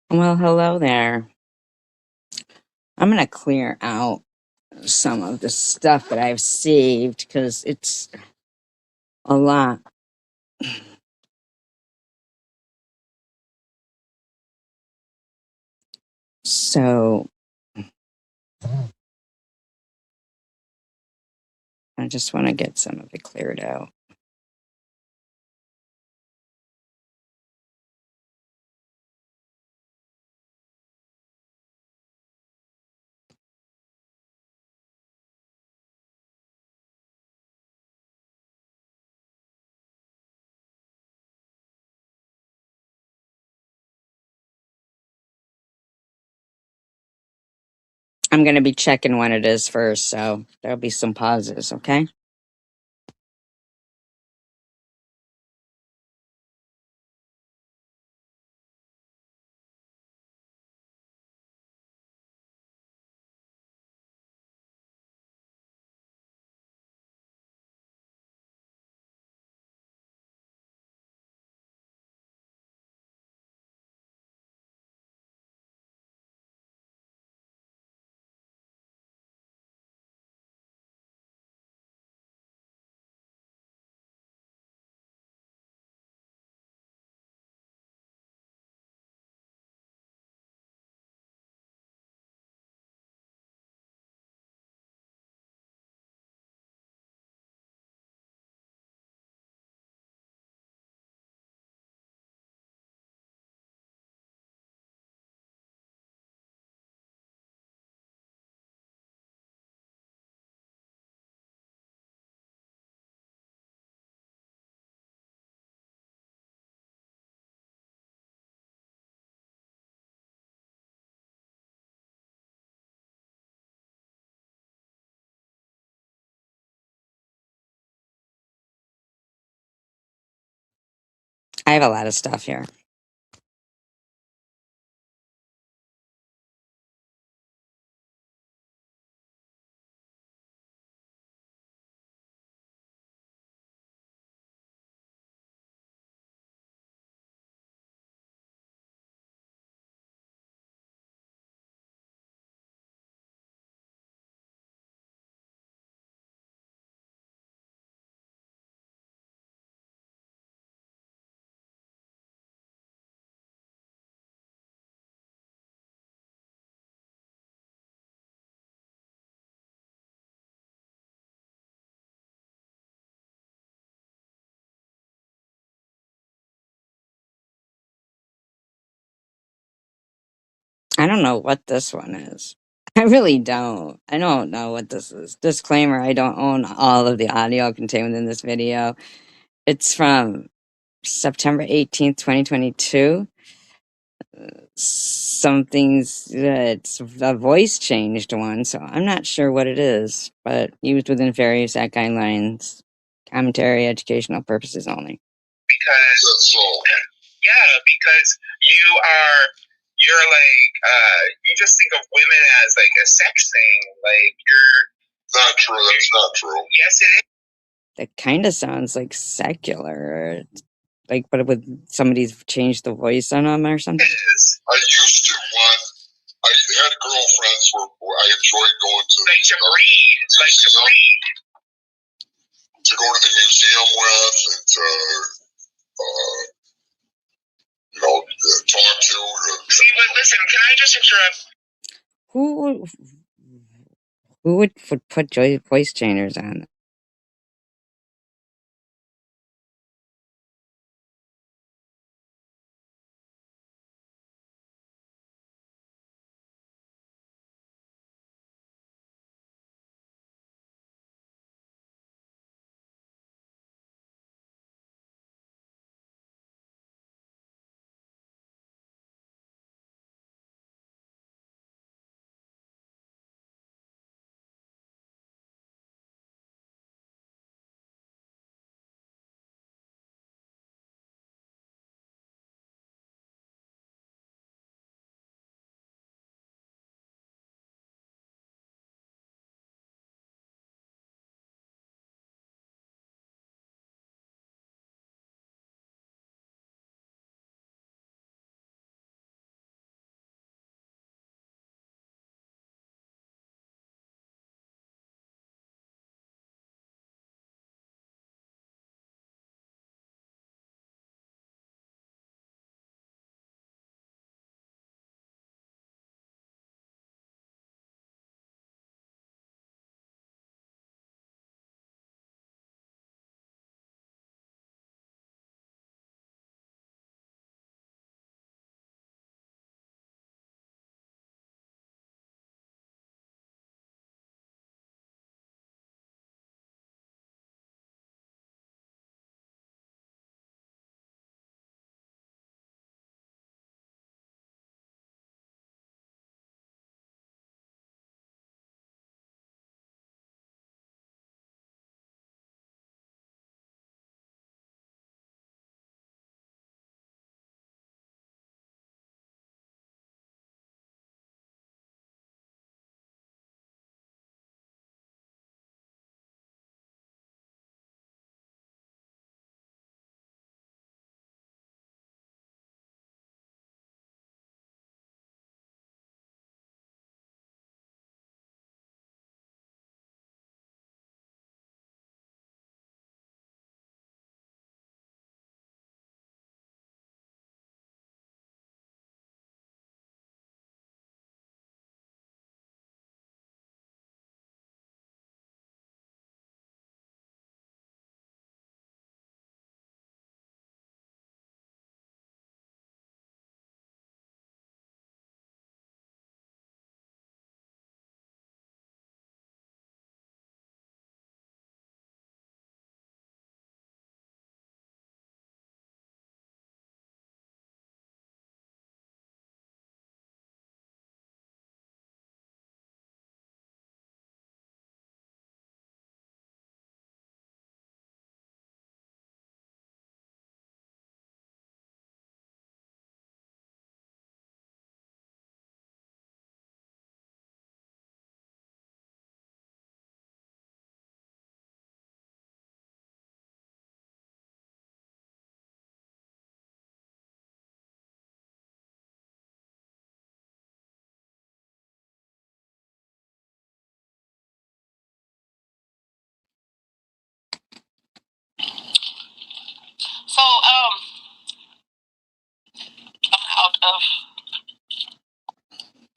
Well, hello there. I'm going to clear out some of the stuff that I've saved because it's a lot. So I just want to get some of it cleared out. I'm going to be checking when it is first, so there'll be some pauses, okay? I have a lot of stuff here. I don't know what this one is. I really don't. I don't know what this is. Disclaimer, I don't own all of the audio contained within this video. It's from September 18th, 2022. Something's it's a voice changed one, so I'm not sure what it is, but used within various act guidelines, commentary, educational purposes only. Because yeah, because you're like you just think of women as like a sex thing, like you're not true. That's not true. Yes, it is. That kind of sounds like secular, like, but with somebody's changed the voice on them or something. It is. I used to want. I had girlfriends where I enjoyed going to like to read, to go to the museum with, and to talk to. See, but listen, can I just interrupt? Who who would put voice changers on?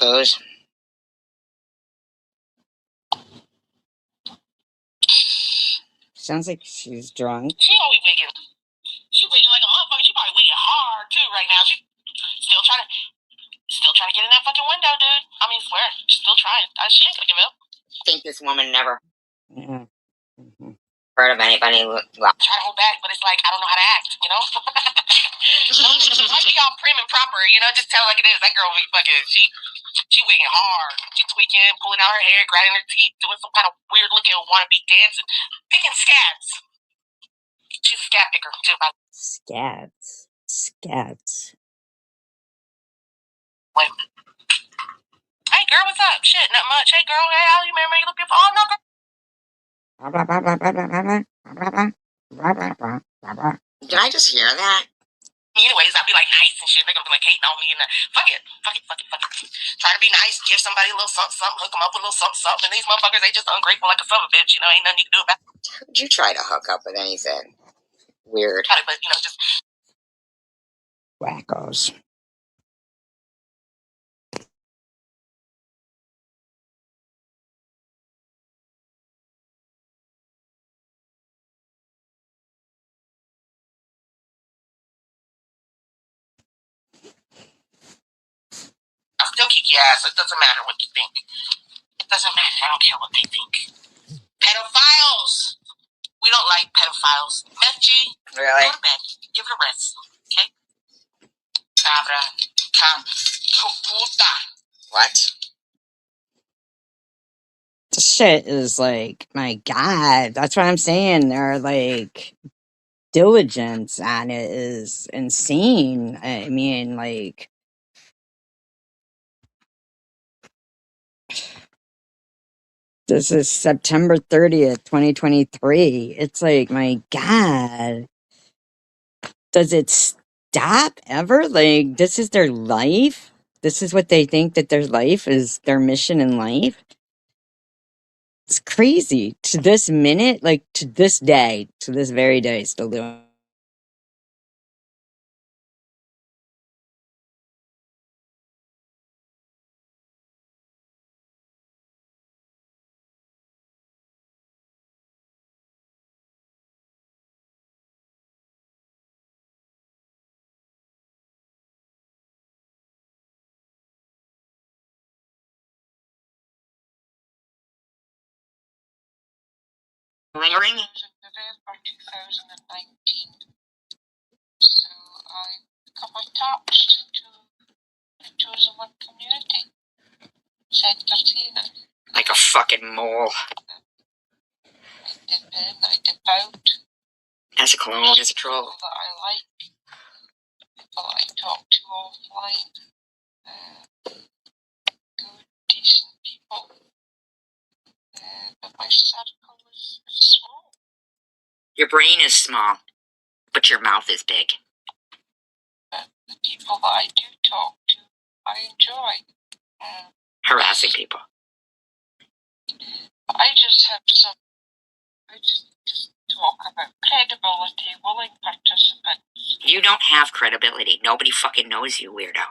Booze. Sounds like she's drunk. She always wigging. She wigging like a motherfucker. She probably wigging hard too right now. She still trying to get in that fucking window, dude. I mean, swear, she's still trying. She ain't gonna give up. I think this woman never heard of anybody. Well, try to hold back, but it's like I don't know how to act, you know. Might be all prim and proper, you know. Just tell it like it is. That girl be fucking. She wigging hard. She tweaking, pulling out her hair, grinding her teeth, doing some kind of weird looking wannabe dancing, picking scabs. She's a scab picker too. Scats. Wait. Hey girl, what's up? Shit, not much. Hey girl, hey, how you married? You look beautiful. Oh no, girl. Did I just hear that? Anyways, I'll be like nice and shit. They're gonna be like hating on me and fuck it. Try to be nice, give somebody a little something, hook them up with a little something. And these motherfuckers, they just ungrateful like a son of a bitch. You know, ain't nothing you can do about it. Who'd you try to hook up with anything? Weird. But, you know, just Wackos. I'll still kick your ass. It doesn't matter what you think. It doesn't matter. I don't care what they think. Pedophiles. We don't like pedophiles. Meth G. Really? Go to bed. Give it a rest. Okay? Cabra. Puta. What? This shit is like, my God. That's what I'm saying. They're like, diligence on it is insane. I mean, like, this is September 30th, 2023. It's like, my God. Does it stop ever? Like, this is their life? This is what they think that their life is, their mission in life? It's crazy. To this minute, like, to this day, to this very day, still doing. Lingering? November 2019. So I got my touched to the chosen one community. Center Tina. Like a fucking mole. I dip in, I dip out. As a clone, as a troll. People that I like. People that I talk to offline. Good, decent people. But my circle is small. Your brain is small, but your mouth is big. The people that I do talk to, I enjoy. Harassing people. I just talk about credibility, willing participants. You don't have credibility. Nobody fucking knows you, weirdo.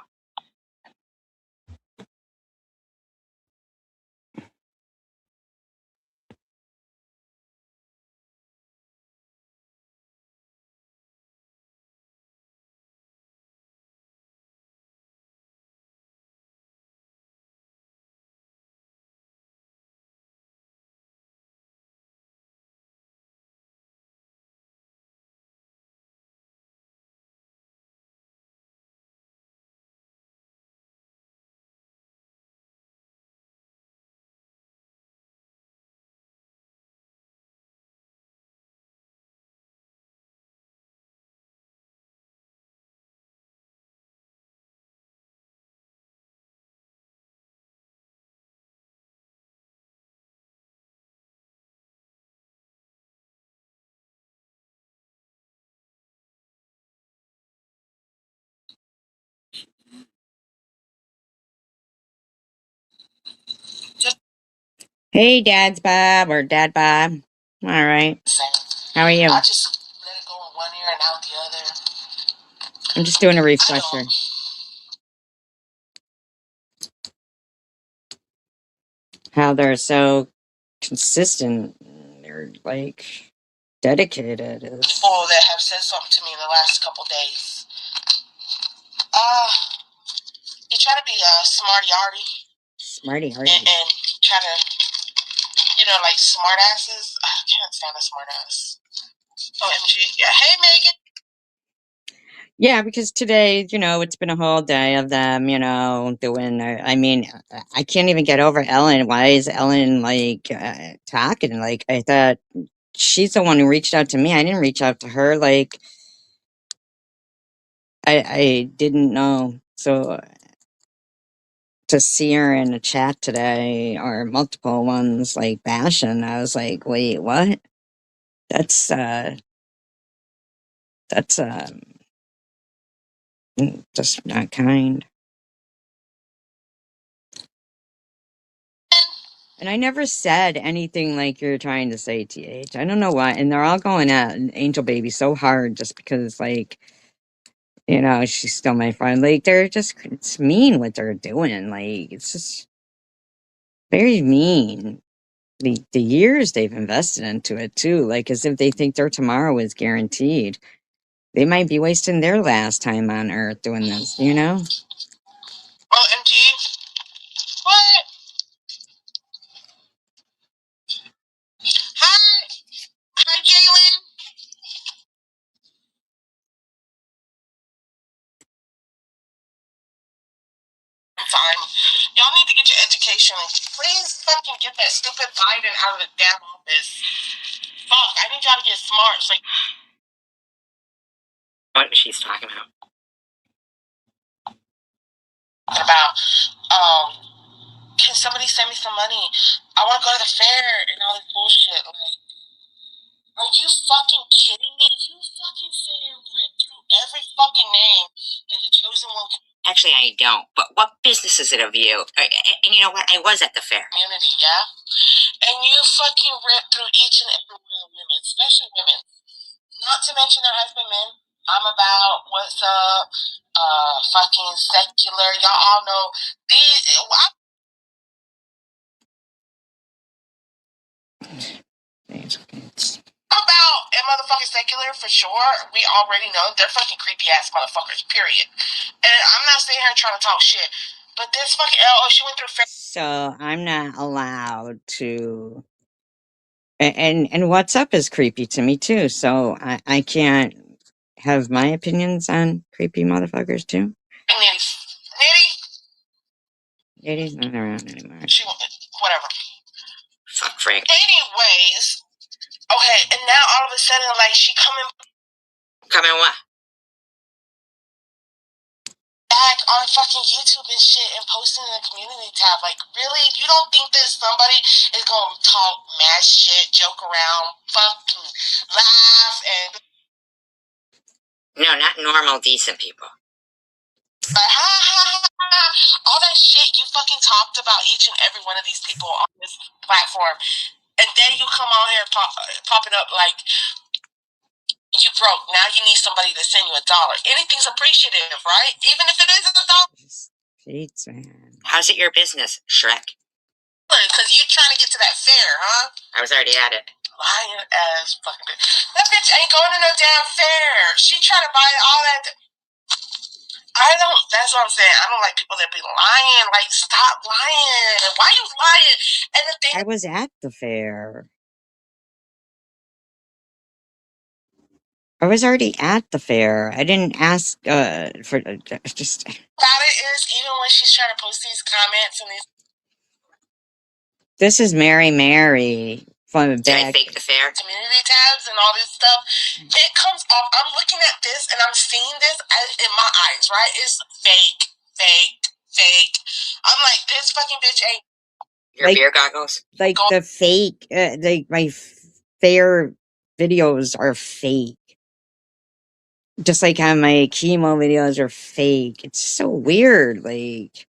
Hey, Dad's Bob, or Dad Bob. All right. How are you? I just let it go in one ear and out the other. I'm just doing a refresher. how they're so consistent. They're like dedicated. People that have said something to me in the last couple days. You try to be a smarty-arty. Smarty-arty. And try to, like smart asses. I can't stand a smart ass. OMG. Yeah. Hey, Megan. Yeah, because today, it's been a whole day of them, doing. I mean, I can't even get over Ellen. Why is Ellen like talking? Like, I thought she's the one who reached out to me. I didn't reach out to her. Like, I didn't know. So to see her in a chat today or multiple ones like bashing, I was like, wait, what? That's that's just not kind. And I never said anything like you're trying to say, TH. I don't know why. And they're all going at Angel Baby so hard just because, like, she's still my friend. Like, it's mean what they're doing. Like, it's just very mean. The years they've invested into it, too. Like, as if they think their tomorrow is guaranteed. They might be wasting their last time on Earth doing this, OMG. What? Hi. Hi, Jalen. Time. Y'all need to get your education. Please fucking get that stupid Biden out of the damn office. Fuck, I need y'all to get smart. So what she's talking about? Can somebody send me some money? I want to go to the fair and all this bullshit. Like, are you fucking kidding me? You fucking sit here and read through every fucking name in the chosen one. Actually, I don't. But what business is it of you? And you know what? I was at the fair. Community, yeah? And you fucking rip through each and every one of the women, especially women. Not to mention their husband men. I'm about what's up, fucking secular. Y'all all know these. About a motherfucking secular for sure. We already know they're fucking creepy ass motherfuckers. Period. And I'm not sitting here trying to talk shit, but this fucking she went through. So I'm not allowed to. And what's up is creepy to me too. So I can't have my opinions on creepy motherfuckers too. Nitty's not around anymore. Whatever. Fuck Frank. Anyways, okay, and now all of a sudden, like, she coming what? Back on fucking YouTube and shit and posting in the community tab. Like, really? You don't think that somebody is gonna talk mad shit, joke around, fucking laugh, and no, not normal, decent people. All that shit you fucking talked about each and every one of these people on this platform, and then you come out here popping up like you broke. Now you need somebody to send you $1. Anything's appreciative, right? Even if it isn't $1. Sheets, man. How's it your business, Shrek? Because you're trying to get to that fair, huh? I was already at it. Lying ass fucking bitch. That bitch ain't going to no damn fair. She trying to buy all that. That's what I'm saying. I don't like people that be lying. Like, stop lying. Why you lying? And the thing. I was at the fair. I was already at the fair. I didn't ask for just. About it is, even when she's trying to post these comments and these. This is Mary from Did I fake the fair? Community tabs and all this stuff. It comes off. I'm looking at this and I'm seeing this in my eyes, right? It's fake, fake, fake. I'm like, this fucking bitch ain't. Your like, beer goggles? Like the fake, my fair videos are fake. Just like how my chemo videos are fake. It's so weird. Like,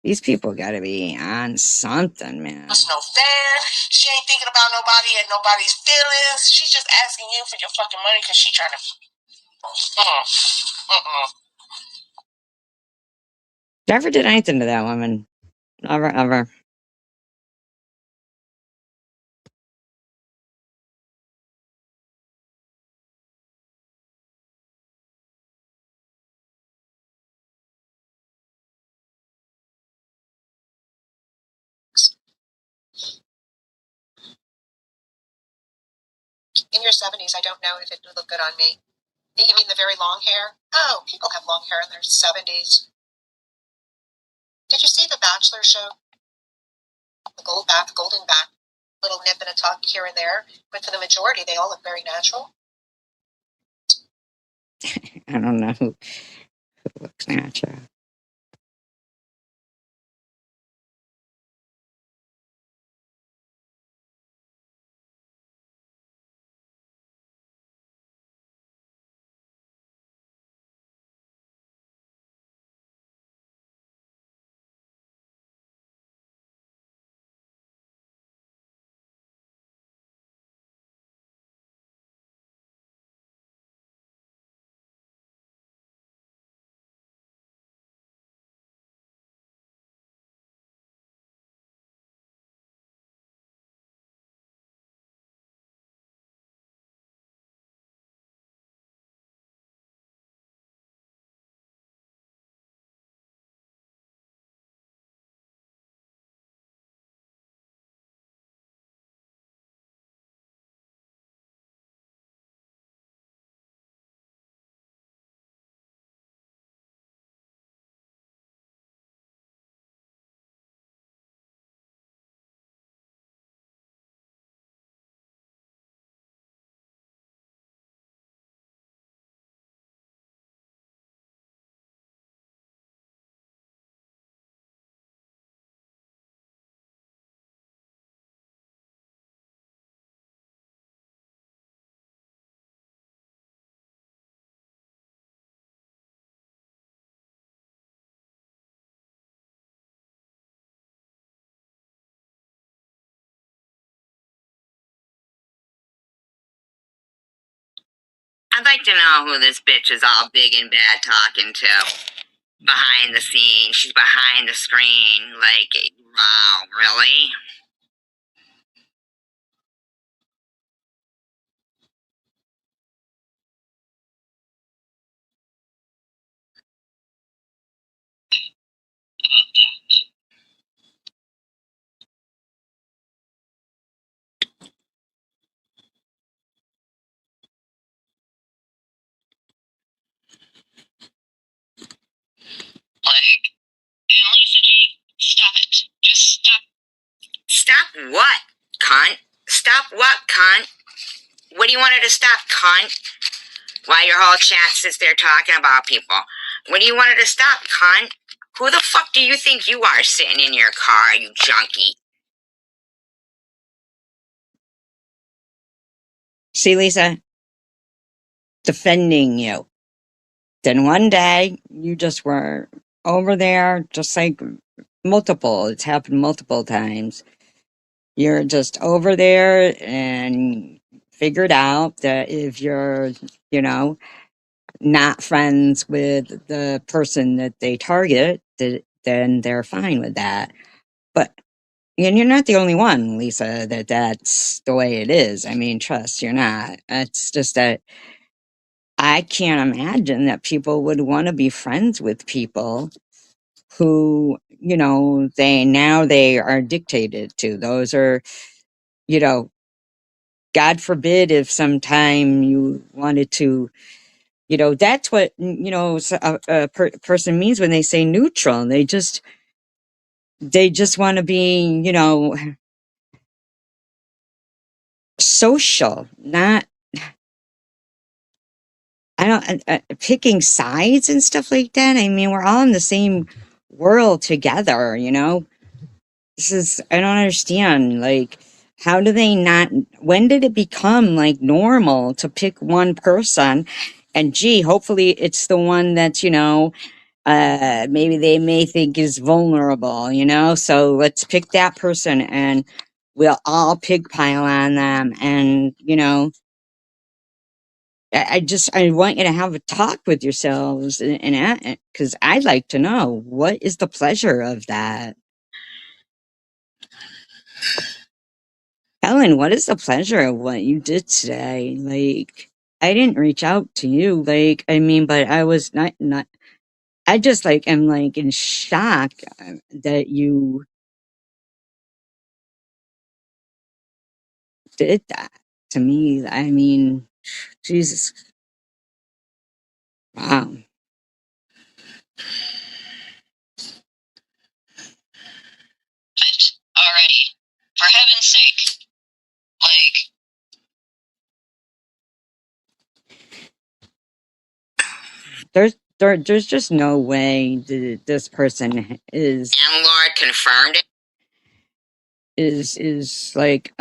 these people gotta be on something, man. It's no fair. She ain't thinking about nobody and nobody's feelings. She's just asking you for your fucking money because she's trying to. Never did anything to that woman. Never, ever. In your 70s, I don't know if it would look good on me. You mean the very long hair? Oh, people have long hair in their 70s. Did you see the Bachelor show? The golden back, little nip and a tuck here and there. But for the majority, they all look very natural. I don't know who looks natural. I'd like to know who this bitch is all big and bad talking to. Behind the scenes. She's behind the screen. Like, wow, really? Like, Lisa G, stop it. Just stop. Stop what, cunt? Stop what, cunt? What do you want her to stop, cunt? While your whole chat sits there talking about people. What do you want her to stop, cunt? Who the fuck do you think you are sitting in your car, you junkie? See, Lisa? Defending you. Then one day, you just were over there, just like multiple. It's happened multiple times. You're just over there and figured out that if you're, you know, not friends with the person that they target, then they're fine with that. But and you're not the only one, Lisa, that's the way it is. I mean, trust, you're not. It's just that I can't imagine that people would want to be friends with people who, they are dictated to. Those are, you know, God forbid if sometime you wanted to, that's what, person means when they say neutral. They just want to be, social, not, I don't, picking sides and stuff like that. I mean, we're all in the same world together, I don't understand. Like, how do they not, when did it become like normal to pick one person? And gee, hopefully it's the one that's, maybe they may think is vulnerable, So let's pick that person and we'll all pigpile on them. And, I want you to have a talk with yourselves and because I'd like to know what is the pleasure of that. Helen, what is the pleasure of what you did today? Like, I didn't reach out to you. Like, I mean, but I was not, I just like am like in shock that you did that. to me, I mean, Jesus, wow. Already. For heaven's sake. There's just no way that this person is Landlord confirmed it. is like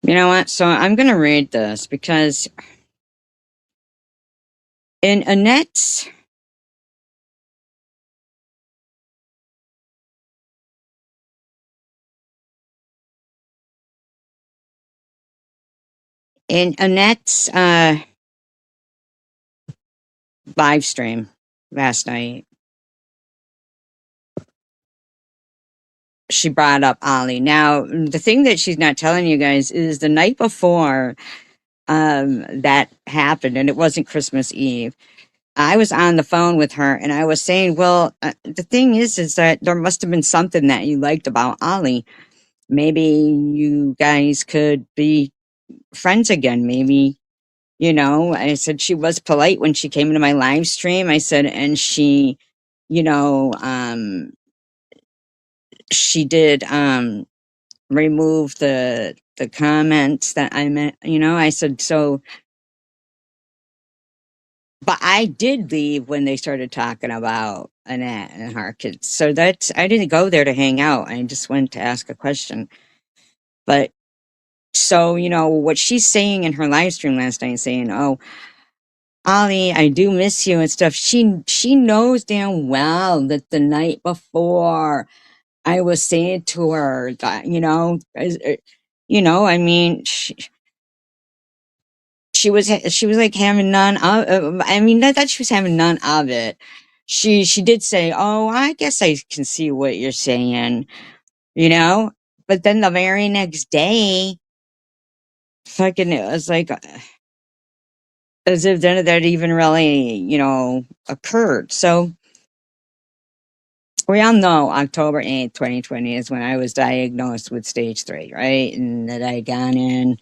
you know what? So I'm gonna read this because in Annette's in Annette's live stream last night, she brought up Ollie. Now, the thing that she's not telling you guys is the night before that happened, and it wasn't Christmas Eve. I was on the phone with her, and I was saying, "Well, the thing is that there must have been something that you liked about Ollie. Maybe you guys could be friends again. Maybe, I said she was polite when she came into my live stream. I said, and she, you know, she did remove the comments that I meant, I said, so, but I did leave when they started talking about Annette and her kids. So I didn't go there to hang out. I just went to ask a question. But so, what she's saying in her live stream last night, saying, "Oh, Ollie, I do miss you" and stuff. She knows damn well that the night before I was saying to her that, I mean, she was like having none of. I mean, not that she was having none of it. She did say, "Oh, I guess I can see what you're saying," you know. But then the very next day, fucking, it was like as if none of that even really, occurred. So we all know October 8th, 2020 is when I was diagnosed with stage 3, right? And that I had gone in,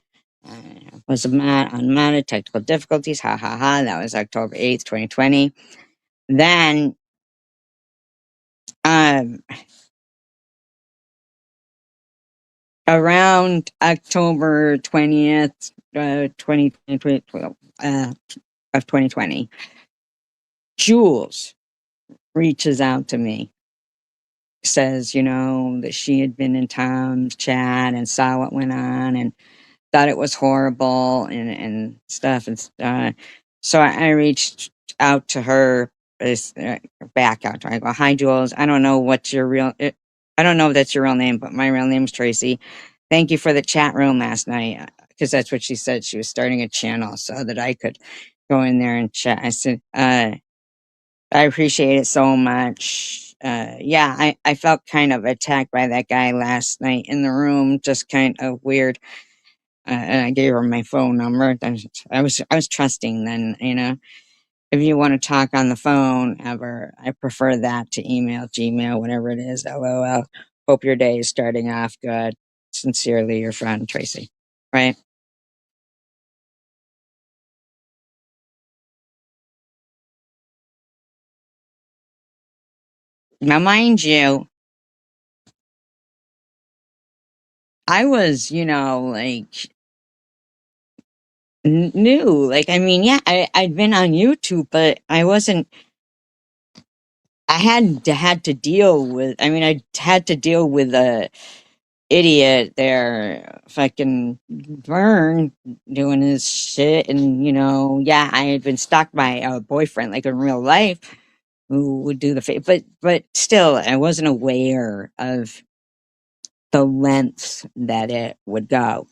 was unmodded, technical difficulties, ha ha ha. That was October 8th, 2020. Then, um, around October 20th, 2020, of 2020, Jules reaches out to me, says, that she had been in Tom's chat and saw what went on and thought it was horrible and stuff. And so I reached out to her, back out to her. I go, "Hi, Jules. I don't know what's your I don't know if that's your real name, but my real name is Tracy. Thank you for the chat room last night." Because that's what she said. She was starting a channel so that I could go in there and chat. I said, "I appreciate it so much." Yeah, I felt kind of attacked by that guy last night in the room, just kind of weird. And I gave her my phone number. I was trusting then, If you want to talk on the phone ever, I prefer that to email, Gmail, whatever it is. LOL. Hope your day is starting off good. Sincerely, your friend Tracy. Right? Now, mind you, I was, like new. Like, I mean, yeah, I'd been on YouTube, but I wasn't. I had to deal with. I mean, I had to deal with a idiot there, fucking Vern, doing his shit, and yeah, I had been stalked by a boyfriend, like in real life, who would do the but still, I wasn't aware of the lengths that it would go.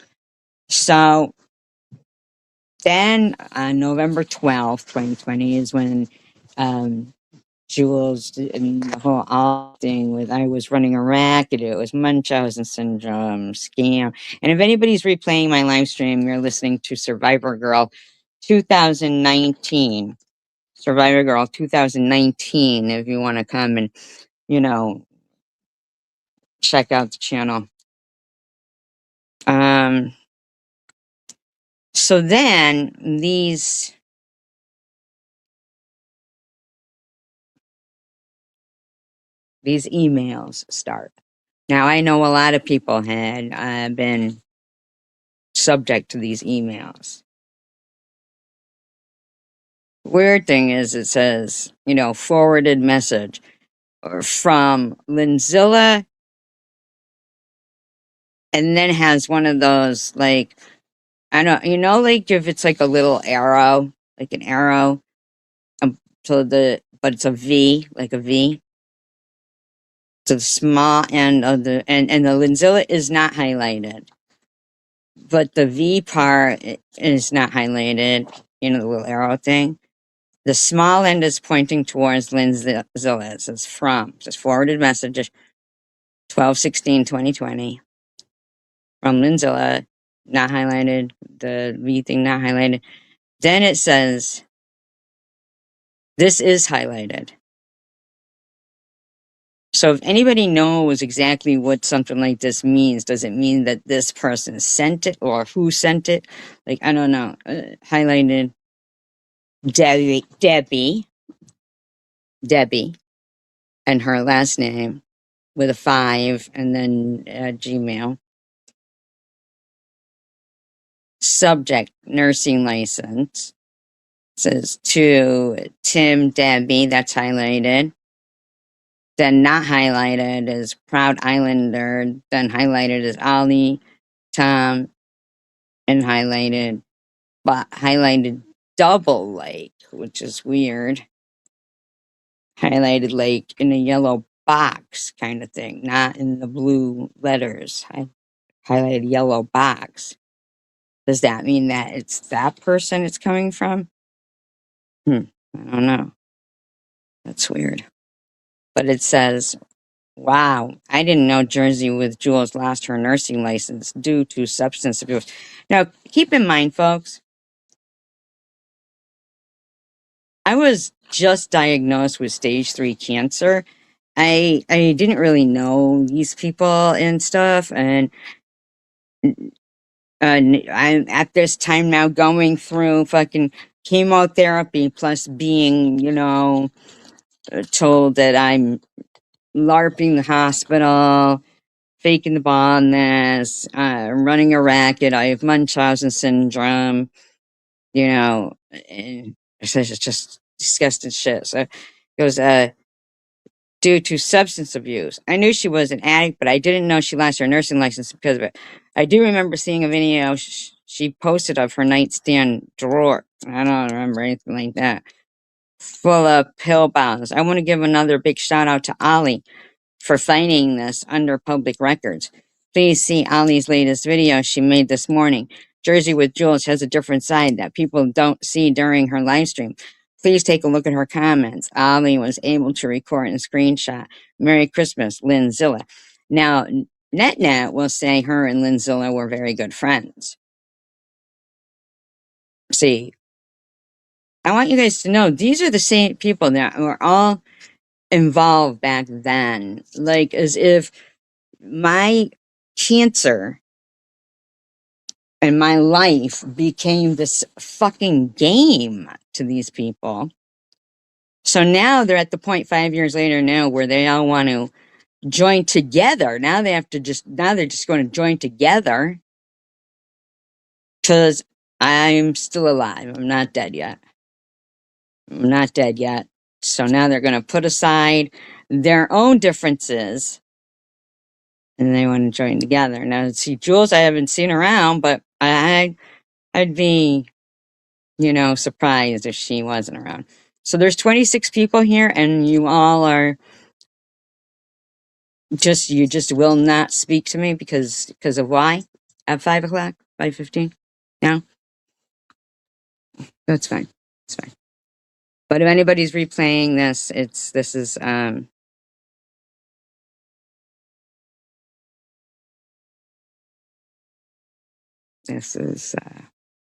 So then on November 12th, 2020 is when um Jules and the whole all thing with I was running a racket, it was Munchausen syndrome, scam. And if anybody's replaying my live stream, you're listening to Survivor Girl 2019. Survivor Girl 2019, if you want to come and, you know, check out the channel. Um so then these emails start. Now I know a lot of people had been subject to these emails. Weird thing is it says, forwarded message from Linzilla, and then has one of those, like, I don't, like if it's like a little arrow, like an arrow, so but it's a V, like a V. So the small end of and the Linzilla is not highlighted, but the V part is not highlighted, the little arrow thing. The small end is pointing towards Linzilla. It says says forwarded message 12/16/2020 from Linzilla, not highlighted, the V thing not highlighted. Then it says, this is highlighted. So if anybody knows exactly what something like this means, does it mean that this person sent it or who sent it? Like, I don't know. Highlighted Debbie, and her last name with a 5 and then Gmail. Subject, nursing license. Says to Tim Debbie, that's highlighted. Then not highlighted is Proud Islander. Then highlighted is Ollie, Tom, and highlighted, but highlighted double like, which is weird. Highlighted like in a yellow box kind of thing, not in the blue letters. I highlighted yellow box. Does that mean that it's that person it's coming from? I don't know. That's weird. But it says, wow, I didn't know Jersey with Jules lost her nursing license due to substance abuse. Now, keep in mind, folks, I was just diagnosed with stage 3 cancer. I didn't really know these people and stuff, and I'm at this time now going through fucking chemotherapy plus being, told that I'm LARPing the hospital, faking the baldness, running a racket. I have Munchausen syndrome, and it's just disgusting shit. So it goes, due to substance abuse. I knew she was an addict, but I didn't know she lost her nursing license because of it. I do remember seeing a video she posted of her nightstand drawer. I don't remember anything like that. Full of pill bottles. I want to give another big shout out to Ollie for finding this under public records. Please see Ollie's latest video she made this morning. Jersey with Jules has a different side that people don't see during her live stream. Please take a look at her comments. Ollie was able to record and screenshot. Merry Christmas, Lynn Zilla. Now, NetNet will say her and Lynn Zilla were very good friends. See, I want you guys to know these are the same people that were all involved back then. Like, as if my cancer and my life became this fucking game to these people. So now they're at the point 5 years later now where they all want to join together. Now they're just going to join together because I'm still alive. I'm not dead yet. I'm not dead yet. So now they're going to put aside their own differences and they want to join together. Now, see, Jules, I haven't seen around, but I'd be, surprised if she wasn't around. So there's 26 people here, and you all are you just will not speak to me because of why? At 5 o'clock, 5:15? No, that's fine. It's fine. But if anybody's replaying this, this is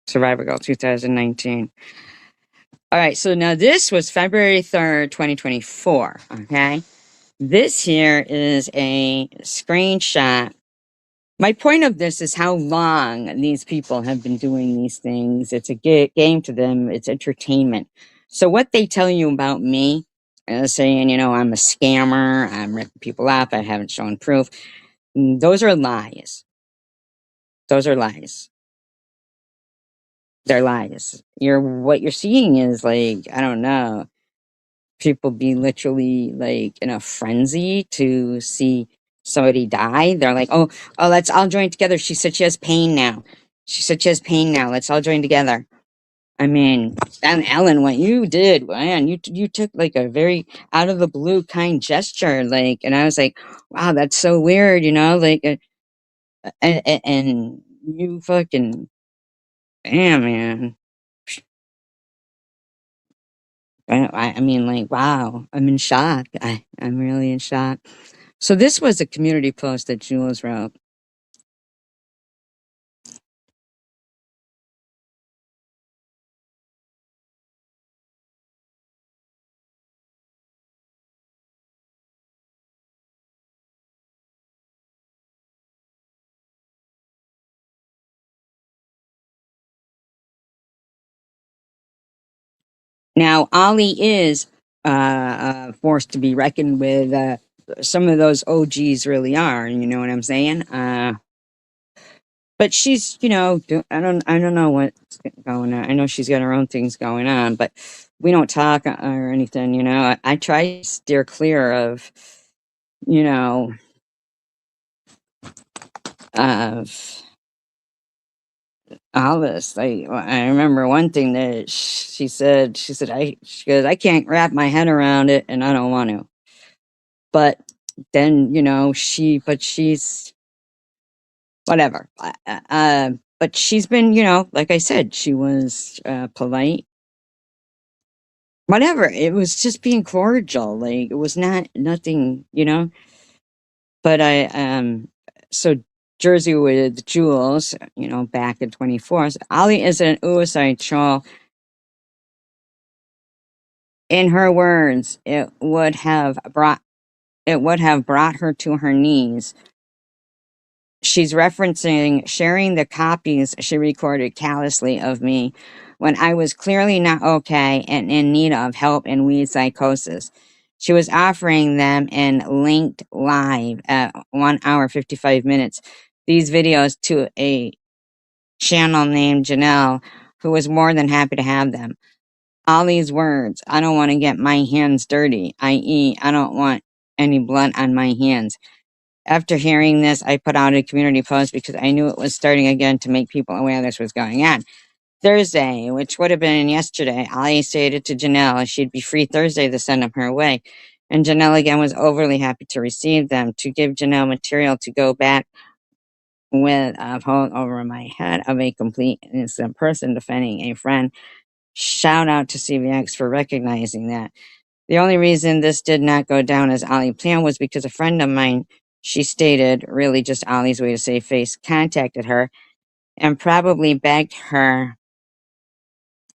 Survivor Girl 2019. All right, so now this was February 3rd, 2024. Okay, this here is a screenshot. My point of this is how long these people have been doing these things. It's a game to them. It's entertainment. So what they tell you about me, saying, I'm a scammer, I'm ripping people off, I haven't shown proof. Those are lies. Those are lies. They're lies. What you're seeing is like, I don't know, people be literally like in a frenzy to see somebody die. They're like, oh, let's all join together. She said she has pain now. She said she has pain now. Let's all join together. I mean, and Ellen, what you did, man, you took like a very out of the blue kind gesture, like, and I was like, wow, that's so weird, like, and you fucking, damn, man. I mean, like, wow, I'm in shock. I'm really in shock. So this was a community post that Jules wrote. Now, Ollie is forced to be reckoned with. Some of those OGs really are. You know what I'm saying? But she's, I don't know what's going on. I know she's got her own things going on, but we don't talk or anything. I try to steer clear of, you know, of all this. I remember one thing that she said. She goes, I can't wrap my head around it, and I don't want to. But then, she's whatever. But she's been, like I said, she was polite. Whatever. It was just being cordial. Like it was nothing. But so Jersey with Jules, back in 24th. Ali is an suicide troll. In her words, it would have brought her to her knees. She's referencing sharing the copies she recorded callously of me when I was clearly not okay and in need of help in weed psychosis. She was offering them in linked live at 1 hour 55 minutes. These videos to a channel named Janelle, who was more than happy to have them. All these words, I don't want to get my hands dirty, i.e., I don't want any blood on my hands. After hearing this, I put out a community post because I knew it was starting again to make people aware this was going on. Thursday, which would have been yesterday, Ali stated to Janelle she'd be free Thursday to send them her way. And Janelle again was overly happy to receive them, to give Janelle material to go back with a hold over my head of a complete innocent person defending a friend. Shout out to CVX for recognizing that. The only reason this did not go down as Ali planned was because a friend of mine, she stated, really just Ali's way to save face, contacted her and probably begged her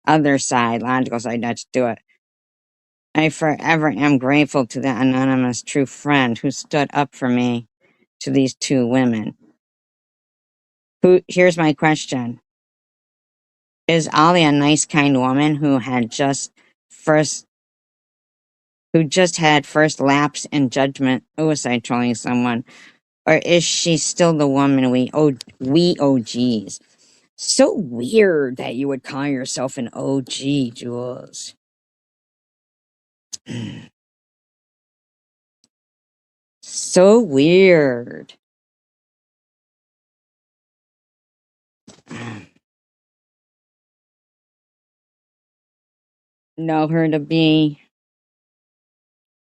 other side, logical side, not to do it. I forever am grateful to that anonymous true friend who stood up for me to these two women. Here's my question. Is Ali a nice, kind woman first who just had first lapse in judgment, suicide trolling someone? Or is she still the woman we OGs? So weird that you would call yourself an OG, Jules. So weird. Know her to be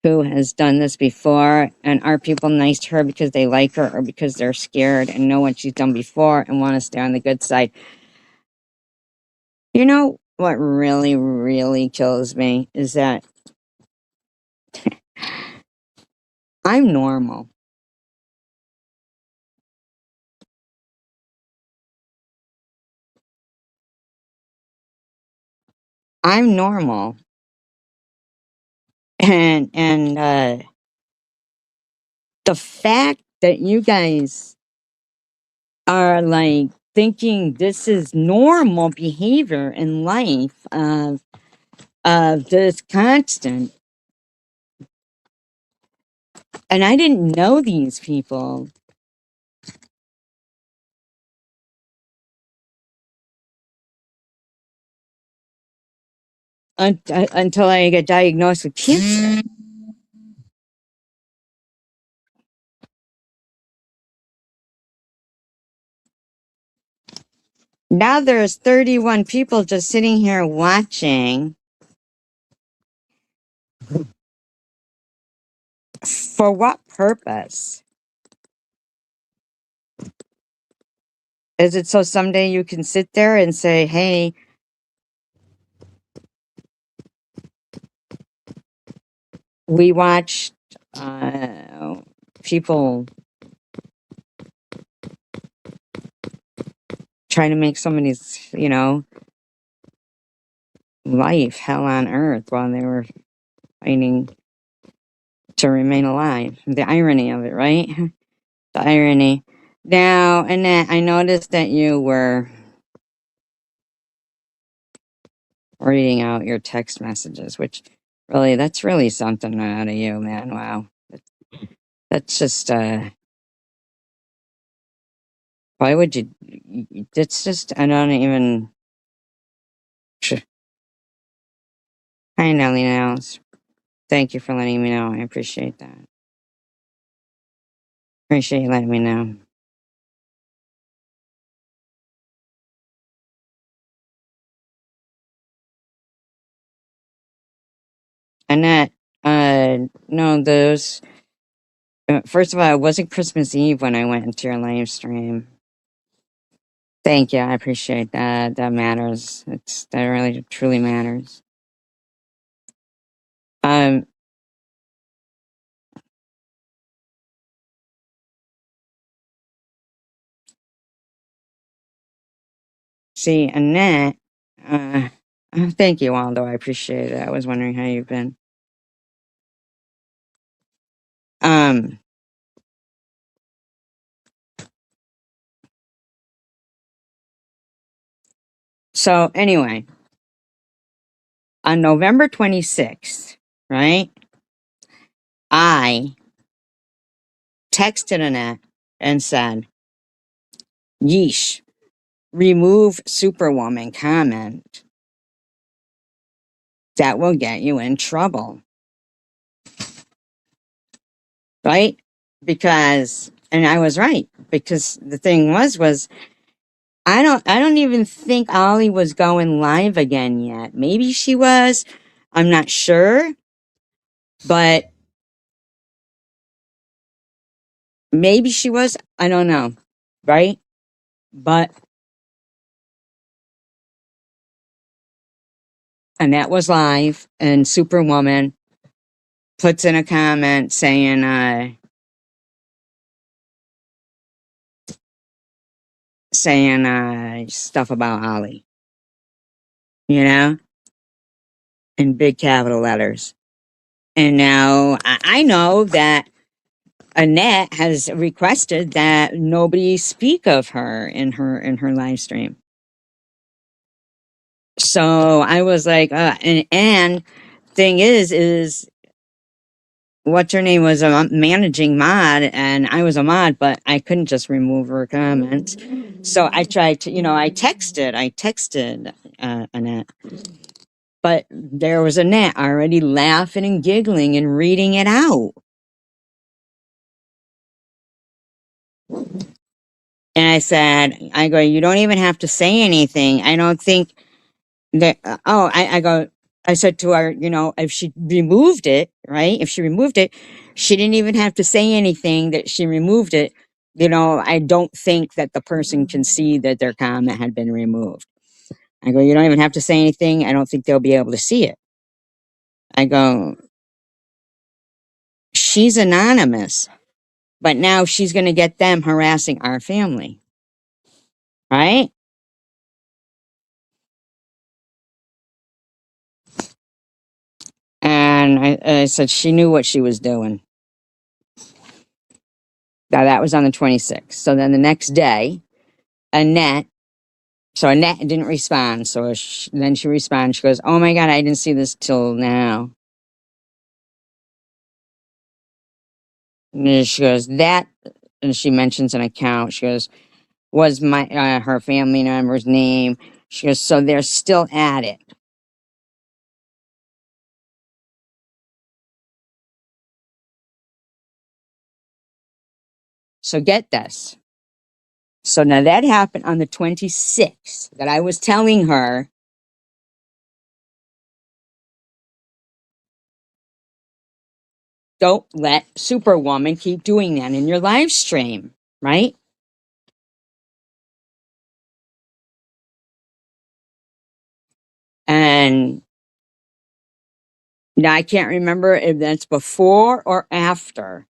who has done this before, and are people nice to her because they like her or because they're scared and know what she's done before and want to stay on the good side? You know what really, really kills me is that I'm normal. I'm normal. And the fact that you guys are like thinking this is normal behavior in life of this constant, and I didn't know these people until I got diagnosed with cancer. Now there's 31 people just sitting here watching. For what purpose? Is it so someday you can sit there and say, hey, we watched people trying to make somebody's, life hell on earth while they were fighting to remain alive. The irony of it, right? The irony. Now, Annette, I noticed that you were reading out your text messages, which really, that's really something out of you, man. Wow. That's just, why would you, it's just, I don't even, hi, Nelly Nails. Thank you for letting me know. I appreciate that. Appreciate you letting me know. Annette, no, those, first of all, it wasn't Christmas Eve when I went into your live stream. Thank you. I appreciate that. That matters. That really truly matters. Um, see, Annette, thank you, Waldo. I appreciate it. I was wondering how you've been. Um, so anyway, on November 26th, right? I texted Annette and said, yeesh, remove Superwoman comment. That will get you in trouble. Right? Because, and I was right, because the thing was, I don't even think Ollie was going live again yet. Maybe she was. I'm not sure, but maybe she was. I don't know. Right? But Annette was live, and Superwoman puts in a comment saying stuff about Ollie, you know, in big capital letters. And now I know that Annette has requested that nobody speak of her in her live stream. So I was like, and thing is what's her name was a managing mod, and I was a mod, but I couldn't just remove her comments. So I tried to, I texted Annette, but there was Annette already laughing and giggling and reading it out. And I go, you don't even have to say anything. I don't think that, I said to her, if she removed it, right? If she removed it, she didn't even have to say anything that she removed it. I don't think that the person can see that their comment had been removed. I go, you don't even have to say anything. I don't think they'll be able to see it. I go, she's anonymous, but now she's going to get them harassing our family, right? And I said she knew what she was doing. Now that was on the 26th. So then the next day, Annette didn't respond. So then she responds. She goes, "Oh my God, I didn't see this till now." And then she goes, "That," and she mentions an account. She goes, "Was my her family member's name?" She goes, "So they're still at it." So get this. So now that happened on the 26th that I was telling her, don't let Superwoman keep doing that in your live stream, right? And now I can't remember if that's before or after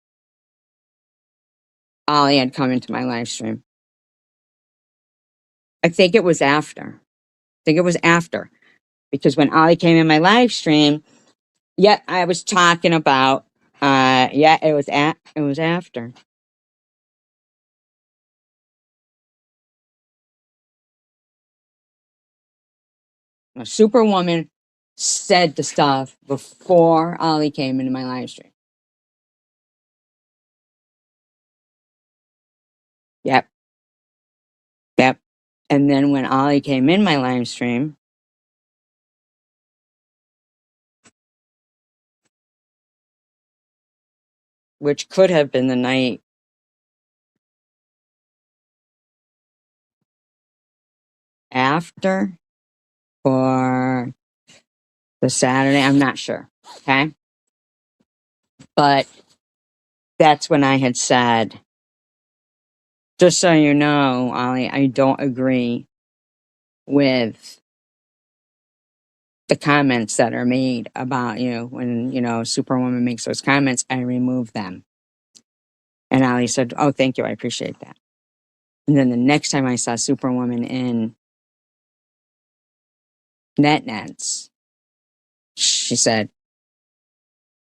Ollie had come into my live stream. I think it was after. Because when Ollie came in my live stream, I was talking about it was after. Superwoman said the stuff before Ollie came into my live stream. Yep. Yep. And then when Ollie came in my live stream, which could have been the night after or the Saturday, I'm not sure. Okay. But that's when I had said, just so you know, Ollie, I don't agree with the comments that are made about you. When, Superwoman makes those comments, I remove them. And Ollie said, oh, thank you. I appreciate that. And then the next time I saw Superwoman in NetNets, she said,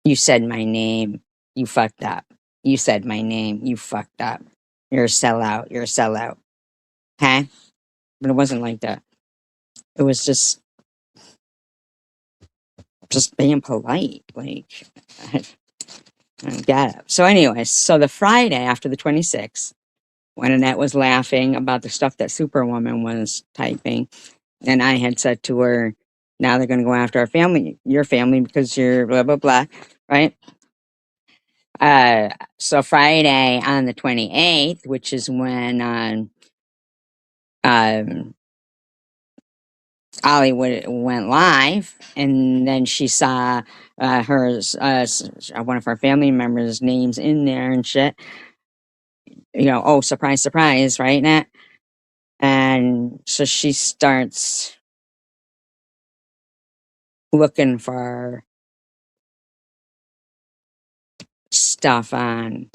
you said my name. You fucked up. You said my name. You fucked up. You're a sellout. You're a sellout. Okay? But it wasn't like that. It was just being polite. Like, I don't get it. So anyway, so the Friday after the 26th, when Annette was laughing about the stuff that Superwoman was typing, and I had said to her, now they're going to go after our family, your family, because you're blah, blah, blah, right? So Friday on the 28th, which is when um, Ollie went live, and then she saw one of her family members' names in there and shit. Oh, surprise, surprise, right, Nat? And so she starts looking for stuff on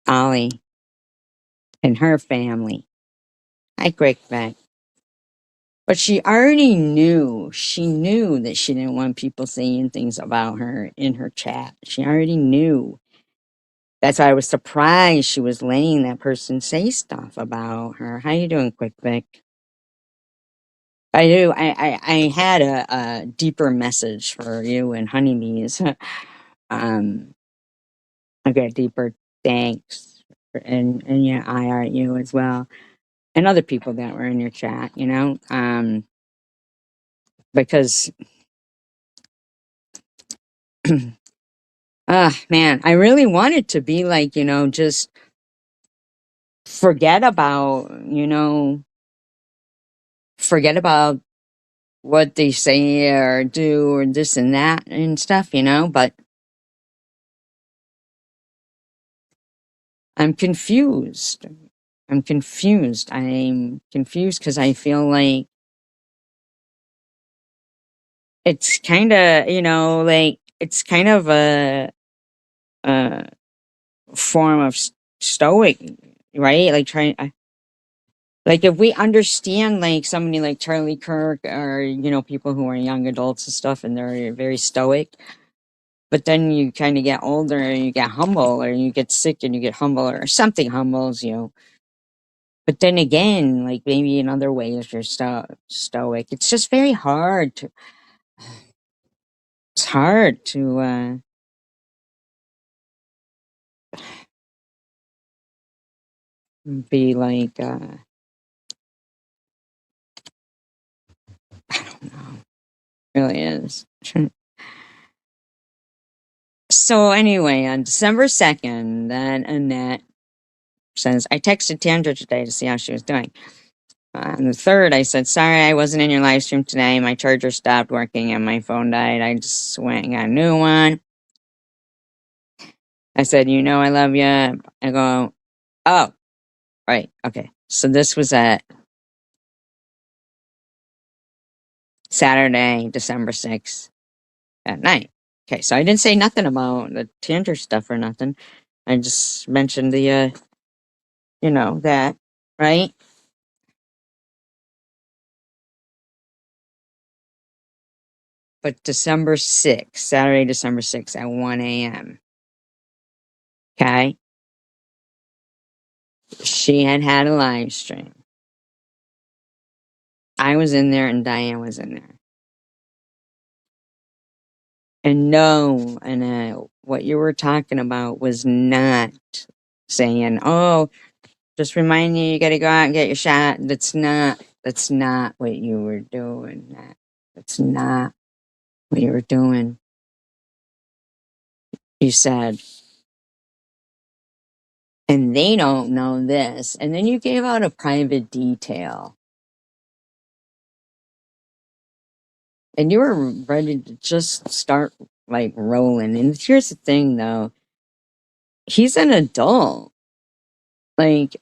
Ollie and her family. Hi, Greg back. But she already knew. She knew that she didn't want people saying things about her in her chat. She already knew. That's why I was surprised she was letting that person say stuff about her. How you doing, Quick Vic? I do. I had a deeper message for you and honeybees. um, I got deeper thanks, and yeah, I are you as well, and other people that were in your chat. Because man, I really wanted to be like, just forget about, forget about what they say or do or this and that and stuff, but I'm confused. I'm confused. I'm confused because I feel like it's kind of, like it's kind of a form of stoic, right? Like like if we understand like somebody like Charlie Kirk or people who are young adults and stuff and they're very stoic, but then you kind of get older and you get humble or you get sick and you get humble or something humbles you. But then again, like maybe in other ways you're stoic. It's just very hard to it's hard to be like I don't know. It really is. So anyway, on December 2nd, then Annette says, I texted Tandra today to see how she was doing. On the 3rd, I said, sorry, I wasn't in your live stream today. My charger stopped working and my phone died. I just went and got a new one. I said, I love you. I go, oh, right. Okay. So this was at Saturday, December 6th at night. Okay. So I didn't say nothing about the Tandra stuff or nothing. I just mentioned the, that, right? But December 6th, Saturday, December 6th at 1 a.m. Okay. She had a live stream. I was in there and Diane was in there. And no, and what you were talking about was not saying, "Oh, just remind you got to go out and get your shot." That's not what you were doing. That's not what you were doing. You said, and they don't know this. And then you gave out a private detail. And you were ready to just start like rolling. And here's the thing though, he's an adult. Like,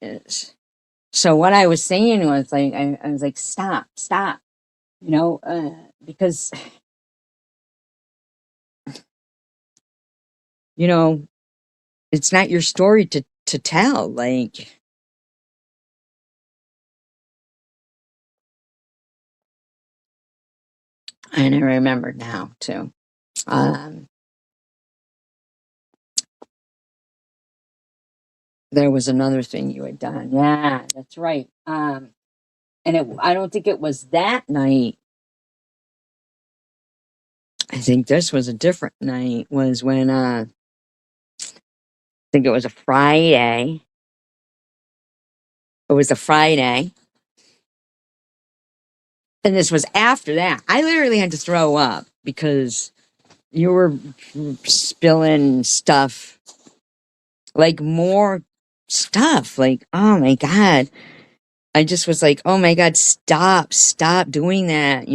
so what I was saying was like, I was like, stop, because, you know, it's not your story to tell. Like, and I remember now too. There was another thing you had done. Yeah, that's right. I don't think it was that night. I think this was a different night. Was when I think it was a Friday. It was a Friday, and this was after that. I literally had to throw up because you were spilling stuff, like more stuff. Like, oh my god! I just was like, oh my god, stop doing that.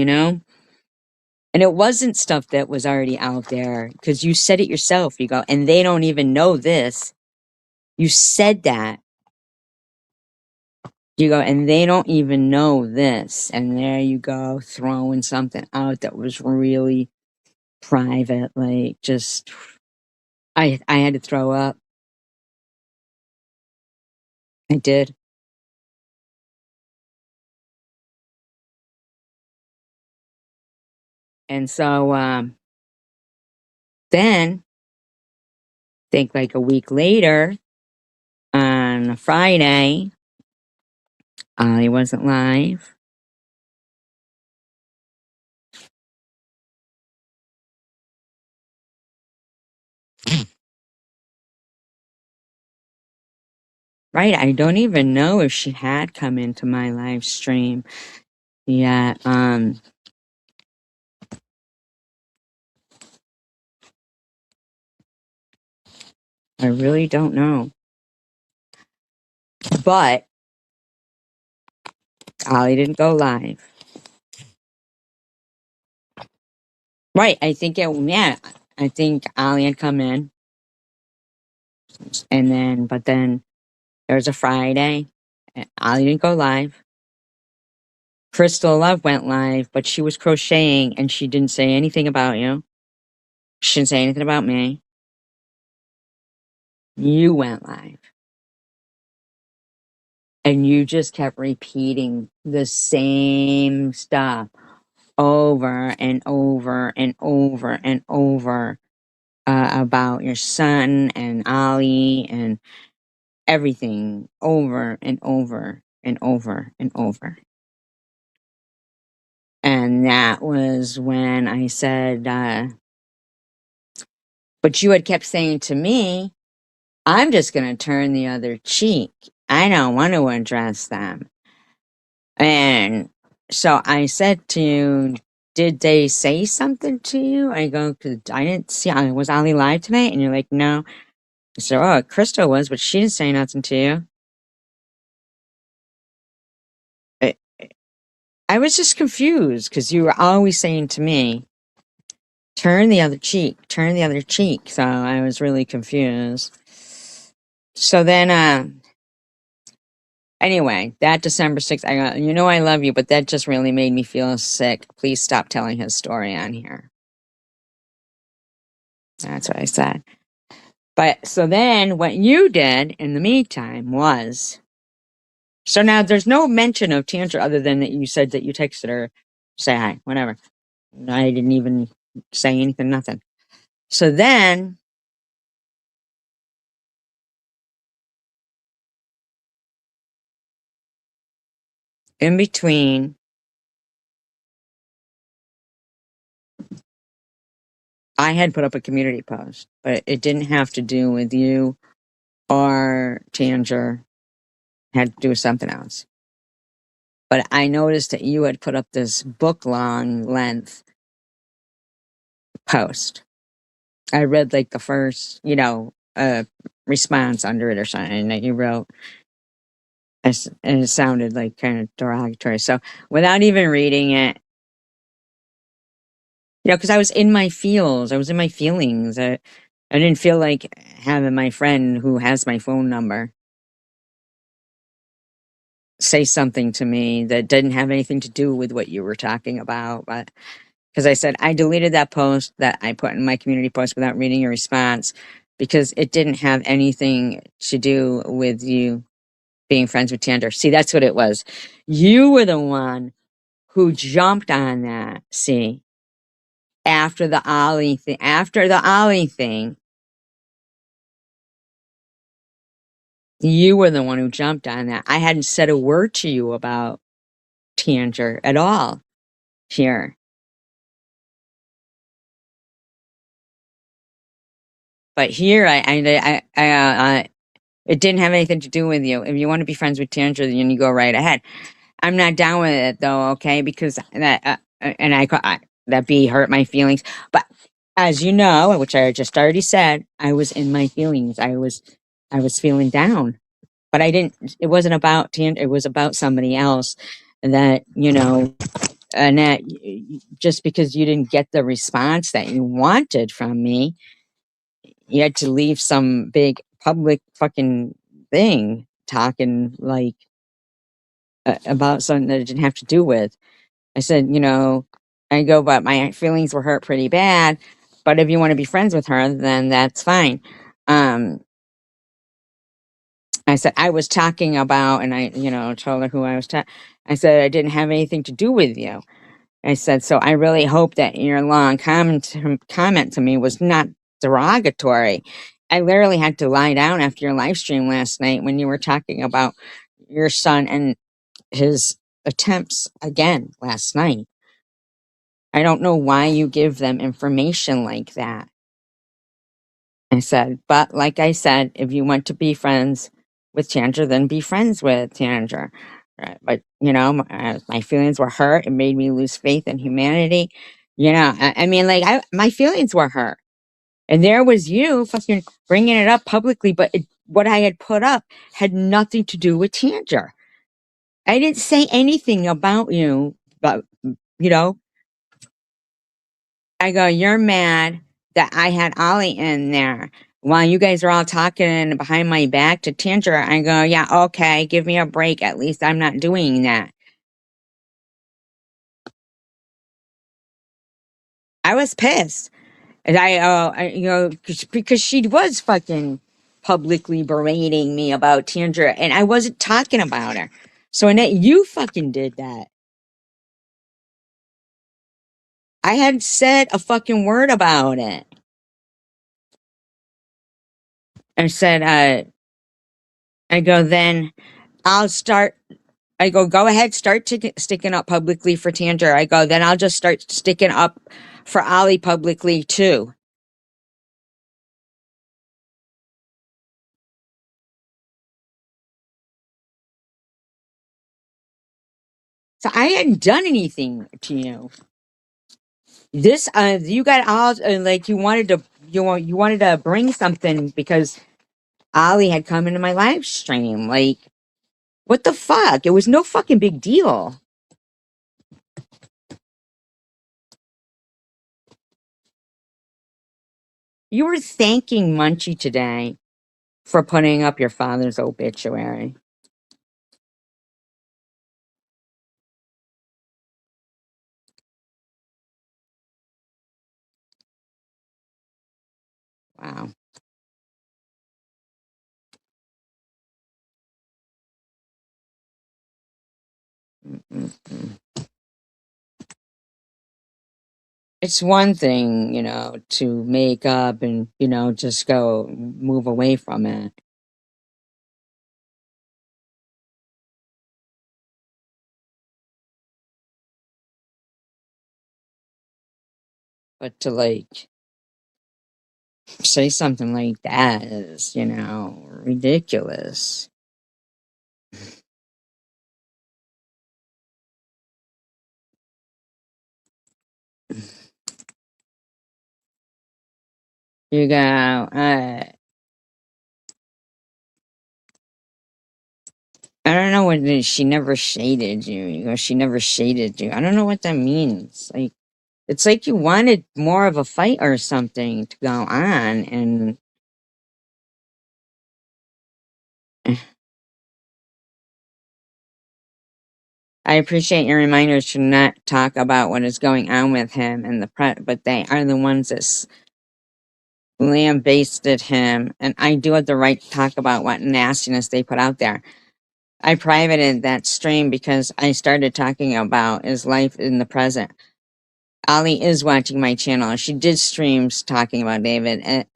And it wasn't stuff that was already out there because you said it yourself. You go, and they don't even know this. You said that. You go, and they don't even know this. And there you go, throwing something out that was really private. Like, just, I had to throw up. I did. And so, then, think like a week later, on a Friday, I wasn't live. Right. I don't even know if she had come into my live stream yet. I really don't know. But Ollie didn't go live. Right. I think I think Ollie had come in. But then there was a Friday. And Ollie didn't go live. Crystal Love went live, but she was crocheting and she didn't say anything about you. She didn't say anything about me. You went live. And you just kept repeating the same stuff over and over and over and over about your son and Ollie and everything over and over and over and over. And that was when I said, but you had kept saying to me, I'm just going to turn the other cheek. I don't want to address them. And so I said to you, did they say something to you? I go, because I didn't see, was Ali live tonight? And you're like, no. I said, oh, Krista was, but she didn't say nothing to you. I, I was just confused because you were always saying to me, turn the other cheek, turn the other cheek. So I was really confused. So then, anyway, that December 6th, I go, I love you, but that just really made me feel sick. Please stop telling his story on here. That's what I said. But so then what you did in the meantime was, so now there's no mention of Tantra other than that you said that you texted her, say hi, whatever. I didn't even say anything, nothing. So then, in between I had put up a community post, but it didn't have to do with you or Tanger. It had to do with something else. But I noticed that you had put up this book long length post. I read like the first, response under it or something that you wrote. And it sounded like kind of derogatory. So without even reading it, because I was in my feels, I was in my feelings. I didn't feel like having my friend who has my phone number say something to me that didn't have anything to do with what you were talking about. But because I said I deleted that post that I put in my community post without reading your response because it didn't have anything to do with you being friends with Tander. See, that's what it was. You were the one who jumped on that. See, after the Ollie thing, you were the one who jumped on that. I hadn't said a word to you about Tanger at all here. But here, it didn't have anything to do with you. If you want to be friends with Tanger, then you go right ahead. I'm not down with it though, okay? Because that be hurt my feelings. But as you know, which I just already said, I was in my feelings. I was feeling down. But I didn't. It wasn't about Tanger. It was about somebody else. That Annette, just because you didn't get the response that you wanted from me, you had to leave some big public fucking thing talking like about something that it didn't have to do with. I said, I go, but my feelings were hurt pretty bad. But if you want to be friends with her, then that's fine. Um, I said I was talking about, and I, told her who I was talking. I said I didn't have anything to do with you. I said, so I really hope that your long comment to me was not derogatory. I literally had to lie down after your live stream last night when you were talking about your son and his attempts again last night. I don't know why you give them information like that. I said, but like I said, if you want to be friends with Tanger, then be friends with Tanger. But, my feelings were hurt. It made me lose faith in humanity. I mean, like, my feelings were hurt. And there was you fucking bringing it up publicly, but what I had put up had nothing to do with Tanger. I didn't say anything about you, but, you know, I go, you're mad that I had Ollie in there while you guys are all talking behind my back to Tanger. I go, yeah, okay, give me a break. At least I'm not doing that. I was pissed. And because she was fucking publicly berating me about Tanger and I wasn't talking about her. So, Annette, you fucking did that. I hadn't said a fucking word about it. I said, I go, then I'll start. I go ahead, start sticking up publicly for Tanger. I go, then I'll just start sticking up for Ollie publicly too. So I hadn't done anything to you. This, you got all like you wanted to bring something because Ollie had come into my live stream. Like, what the fuck? It was no fucking big deal. You were thanking Munchie today for putting up your father's obituary. Wow. Mm-mm-mm. It's one thing, to make up and, just go move away from it. But to like say something like that is, ridiculous. You go, I don't know what it is. She never shaded you. You go, she never shaded you. I don't know what that means. Like, it's like you wanted more of a fight or something to go on, and I appreciate your reminders to not talk about what is going on with him and but they are the ones that lambasted him, and I do have the right to talk about what nastiness they put out there. I privated that stream because I started talking about his life in the present. Ali is watching my channel. She did streams talking about David,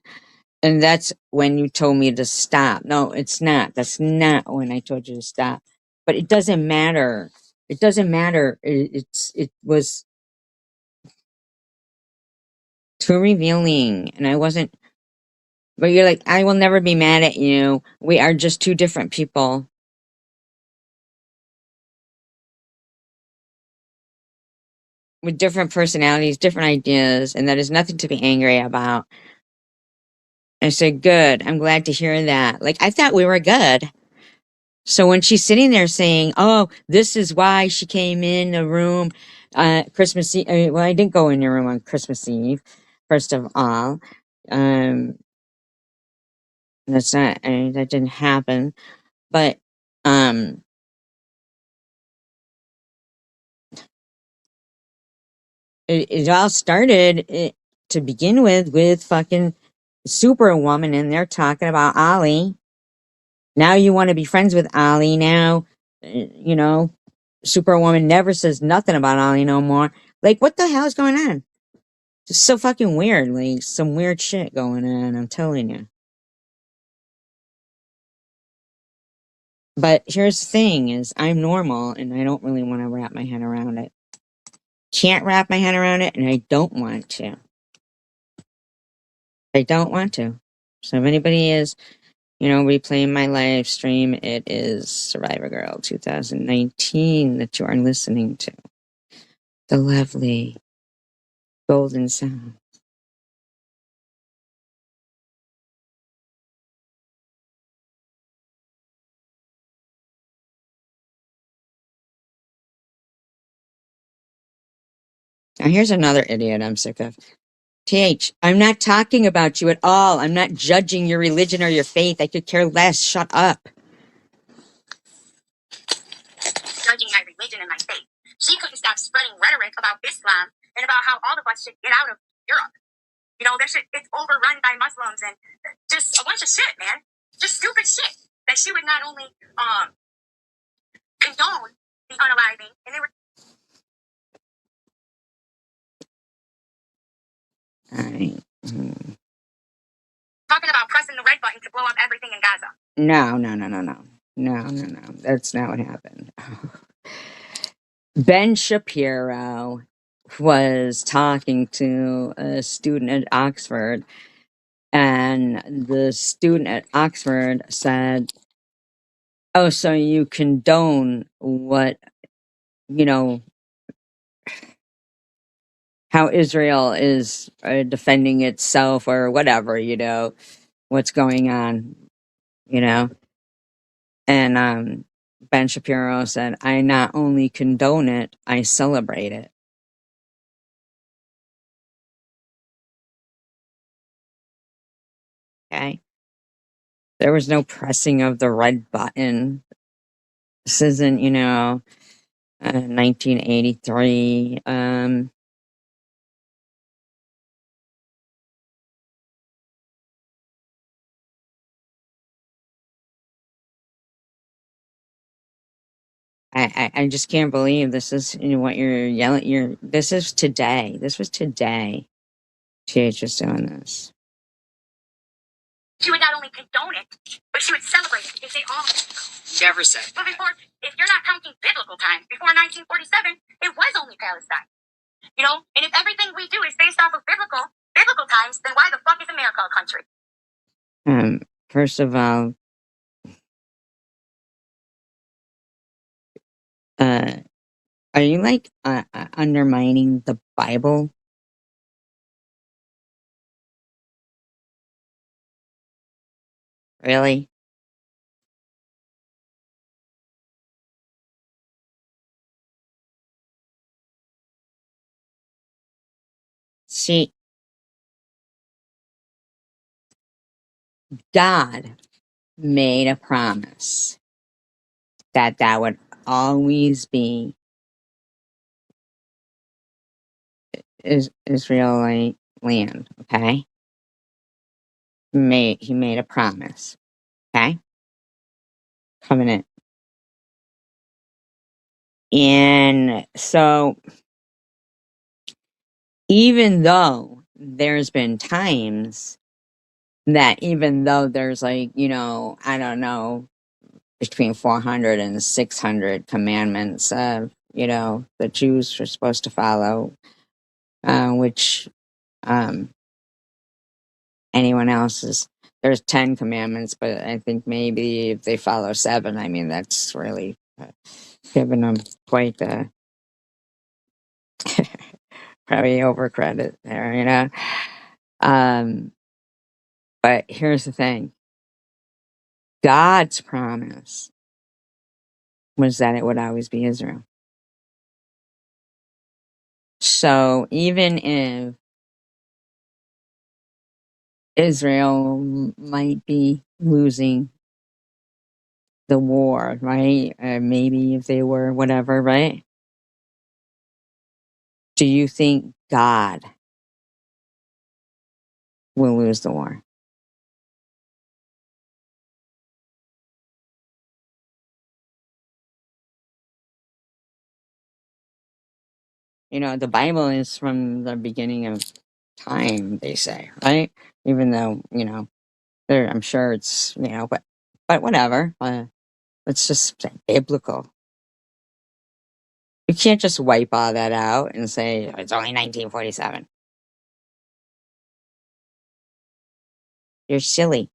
and that's when you told me to stop. No, it's not. That's not when I told you to stop. But it doesn't matter. It doesn't matter. It was too revealing, and I wasn't. But you're like, I will never be mad at you. We are just two different people with different personalities, different ideas, and that is nothing to be angry about. I said, good. I'm glad to hear that. Like, I thought we were good. So when she's sitting there saying, oh, this is why she came in the room Christmas Eve. Well, I didn't go in your room on Christmas Eve, first of all. Um, that didn't happen. But it all started to begin with fucking Superwoman in there talking about Ali. Now you want to be friends with Ali. Now, Superwoman never says nothing about Ali no more. Like, what the hell is going on? Just so fucking weird. Like, some weird shit going on, I'm telling you. But here's the thing is I'm normal and I don't really want to wrap my head around it. Can't wrap my head around it and I don't want to. I don't want to. So if anybody is, replaying my live stream, it is Survivor Girl 2019 that you are listening to. The lovely golden sound. Now here's another idiot I'm sick of. TH, I'm not talking about you at all. I'm not judging your religion or your faith. I could care less. Shut up. Judging my religion and my faith. She couldn't stop spreading rhetoric about Islam and about how all of us should get out of Europe. It's overrun by Muslims and just a bunch of shit, man. Just stupid shit. That she would not only condone the unaliving, and they were talking about pressing the red button to blow up everything in Gaza. No. That's not what happened. Ben Shapiro was talking to a student at Oxford, and the student at Oxford said, oh, so you condone what, how Israel is defending itself or whatever, what's going on, And Ben Shapiro said, I not only condone it, I celebrate it. Okay. There was no pressing of the red button. This isn't, 1983. I just can't believe this is what you're yelling. This is today. This was today. TH is doing this. She would not only condone it, but she would celebrate it because they all never said. But if you're not counting biblical times, before 1947, it was only Palestine. And if everything we do is based off of biblical biblical times, then why the fuck is America a country? First of all, are you like undermining the Bible? Really? See, God made a promise that that would always be Israelite land. Okay, he made a promise. Okay, covenant, and so even though there's been times that even though there's like, I don't know, between 400 and 600 commandments, the Jews are supposed to follow, which um, anyone else is. There's 10 commandments, but I think maybe if they follow 7, I mean, that's really giving them quite the probably over credit there. Um, but here's the thing. God's promise was that it would always be Israel. So even if Israel might be losing the war, right? Maybe if they were whatever, right? Do you think God will lose the war? The Bible is from the beginning of time, they say, right? Even though, I'm sure it's, but whatever. Let's just say biblical. You can't just wipe all that out and say it's only 1947. You're silly.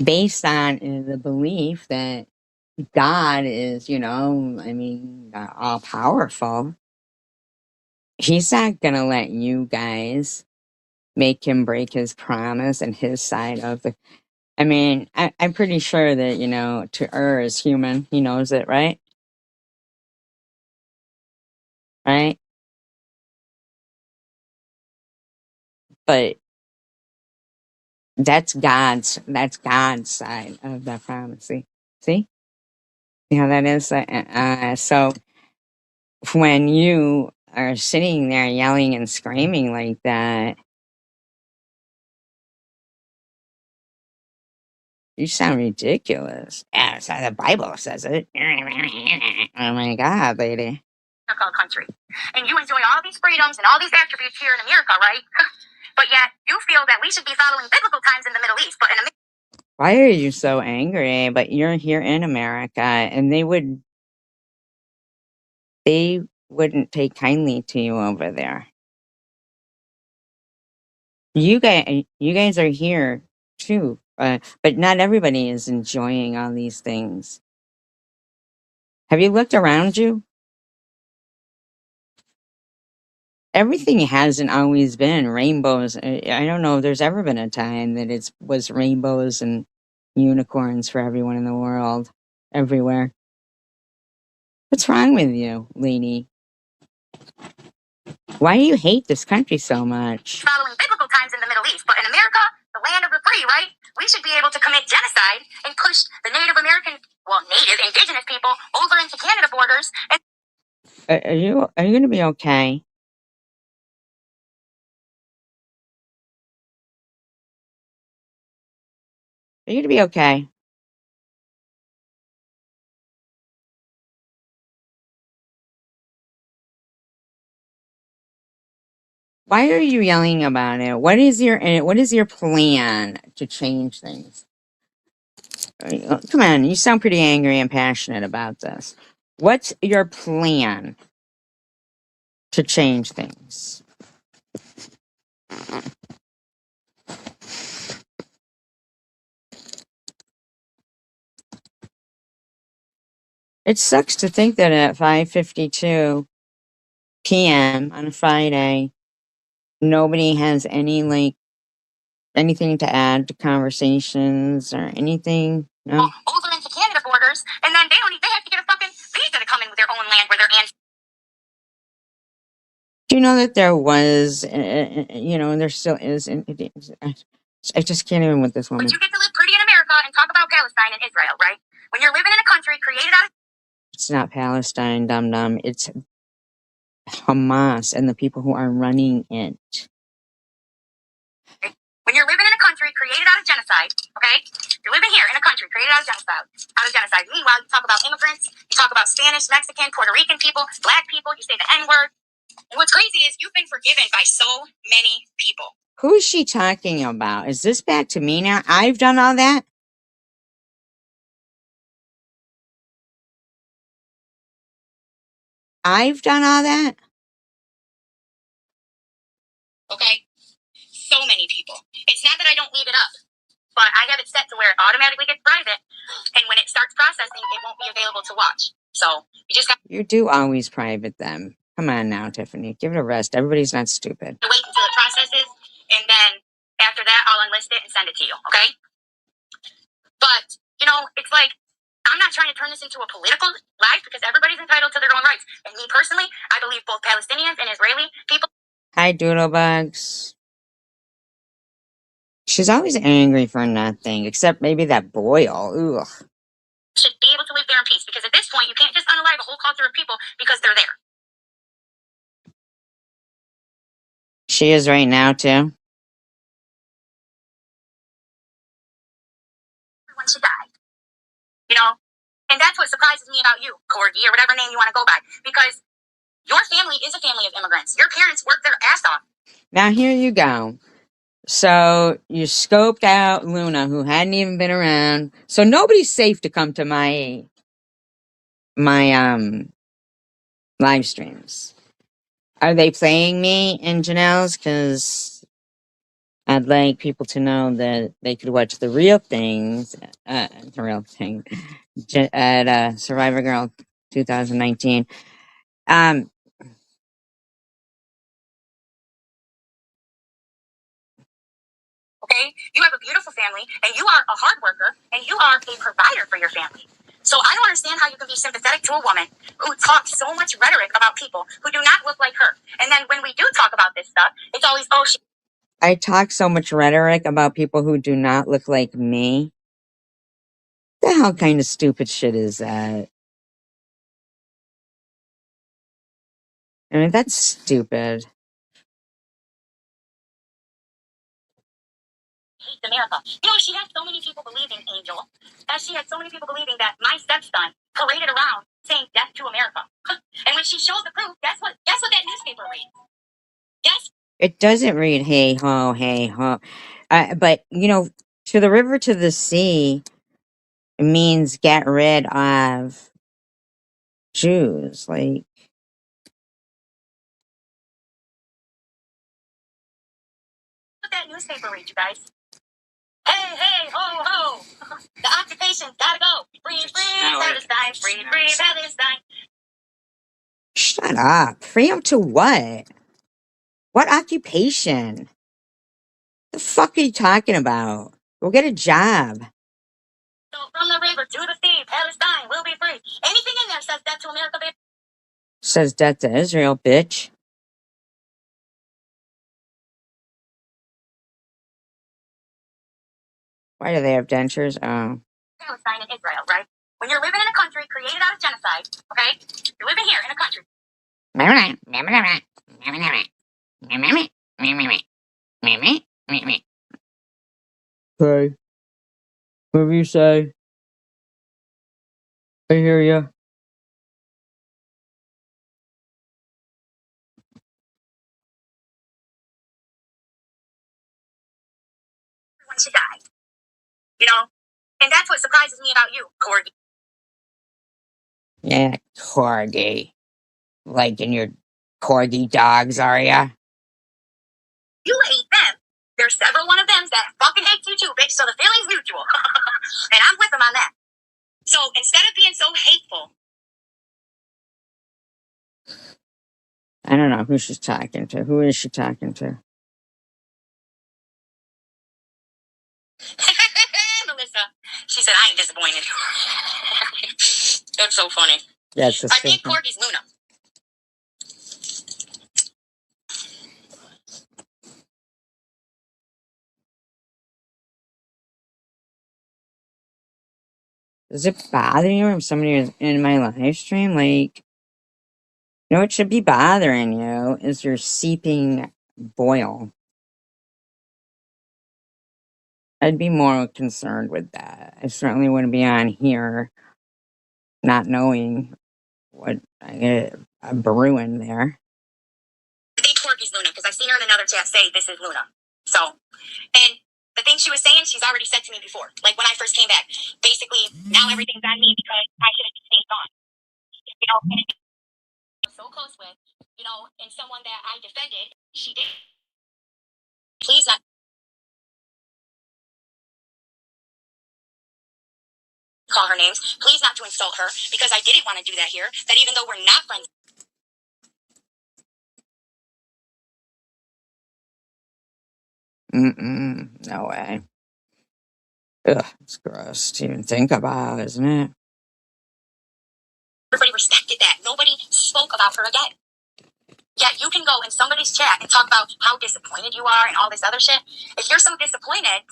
Based on the belief that God is, all powerful, he's not going to let you guys make him break his promise and his side of the. I'm pretty sure that, to err is human. He knows it, right? Right? But that's God's side of that promise. See how that is. So when you are sitting there yelling and screaming like that, you sound ridiculous. Yeah, so the Bible says it. Oh my God, lady. Country. And you enjoy all these freedoms and all these attributes here in America, right? But yet you feel that we should be following biblical times in the Middle East. But in America, why are you so angry? But you're here in America, and they wouldn't take kindly to you over there. You guys are here too, but not everybody is enjoying all these things. Have you looked around you? Everything hasn't always been rainbows. I don't know if there's ever been a time that it was rainbows and unicorns for everyone in the world, everywhere. What's wrong with you, lady? Why do you hate this country so much? Following biblical times in the Middle East, but in America, the land of the free, right? We should be able to commit genocide and push the native indigenous people over into Canada borders. Are you going to be okay? Are you going to be okay? Why are you yelling about it? What is your plan to change things? Come on, you sound pretty angry and passionate about this. What's your plan to change things? It sucks to think that at 5:52 p.m. on a Friday, nobody has anything to add to conversations or anything. No. Over into Canada borders, and then they have to get a fucking visa to come in with their own land where their ancestors. Do you know that there was, and there still is, I just can't even with this woman. But you get to live pretty in America and talk about Palestine and Israel, right? When you're living in a country created out of... It's not Palestine, dum-dum. It's Hamas and the people who are running it. When you're living in a country created out of genocide, okay? You're living here in a country created out of genocide. Meanwhile, you talk about immigrants, you talk about Spanish, Mexican, Puerto Rican people, black people, you say the N-word. And what's crazy is you've been forgiven by so many people. Who is she talking about? Is this back to me now? I've done all that? I've done all that? Okay? So many people. It's not that I don't leave it up, but I have it set to where it automatically gets private, and when it starts processing, it won't be available to watch. So you just got You do always private them. Come on now, Tiffany. Give it a rest. Everybody's not stupid. to wait until it processes, and then after that, I'll unlist it and send it to you, okay? But, it's like, I'm not trying to turn this into a political life because everybody's entitled to their own rights. And me personally, I believe both Palestinians and Israeli people... Hi, Doodlebugs. She's always angry for nothing, except maybe that boil. Ugh. should be able to live there in peace, because at this point you can't just unalive a whole culture of people because they're there. She is right now, too. Everyone should die. And that's what surprises me about you, Corgi, or whatever name you want to go by, because your family is a family of immigrants. Your parents worked their ass off. Now, here you go. So, you scoped out Luna, who hadn't even been around. So, nobody's safe to come to my live streams. Are they playing me in Janelle's? Because I'd like people to know that they could watch the real things, the real thing, at Survivor Girl 2019. Okay? You have a beautiful family, and you are a hard worker, and you are a provider for your family. So I don't understand how you can be sympathetic to a woman who talks so much rhetoric about people who do not look like her. And then when we do talk about this stuff, it's always, oh, she... I talk so much rhetoric about people who do not look like me. The hell kind of stupid shit is that? I mean, that's stupid. hates America. She had so many people believing, Angel, that she had so many people believing that my stepson paraded around saying death to America. And when she showed the proof, guess what that newspaper reads? Guess It doesn't read hey ho, hey ho. But, to the river to the sea means get rid of Jews. Like, what that newspaper reads, you guys. Hey, hey, ho, ho. The occupation's gotta go. Free, free Palestine. Free, free Palestine. shut up. Free up to what? What occupation? The fuck are you talking about? Go get a job. So from the river to the sea, Palestine will be free. Anything in there says death to America, baby. Says death to Israel, bitch. Why do they have dentures? Oh. Palestine and Israel, right? When you're living in a country created out of genocide, okay? You're living here in a country. Okay. Whatever you say. I hear ya. When she died. And that's what surprises me about you, Corgi. Yeah, corgi. Like in your corgi dogs, are ya? You hate them. There's several one of them that fucking hate you too, bitch. So the feeling's mutual. And I'm with them on that. So instead of being so hateful. I don't know who she's talking to. Who is she talking to? Melissa. She said, I ain't disappointed. That's so funny. That's I think Corky's Luna. Does it bother you if somebody is in my live stream? Like, you know what should be bothering you is your seeping boil. I'd be more concerned with that. I certainly wouldn't be on here not knowing what I get a brewing there. I think Corky's Luna because I've seen her in another chat say this is Luna. So, and the thing she was saying, she's already said to me before. Like when I first came back, basically now everything's on me because I should have just stayed gone. You know, and I was so close with, you know, and someone that I defended, she did. Please not call her names. Please not to insult her because I didn't want to do that here. That even though we're not friends. No way. Ugh, it's gross to even think about, isn't it? Everybody respected that. Nobody spoke about her again. Yet you can go in somebody's chat and talk about how disappointed you are and all this other shit. If you're so disappointed,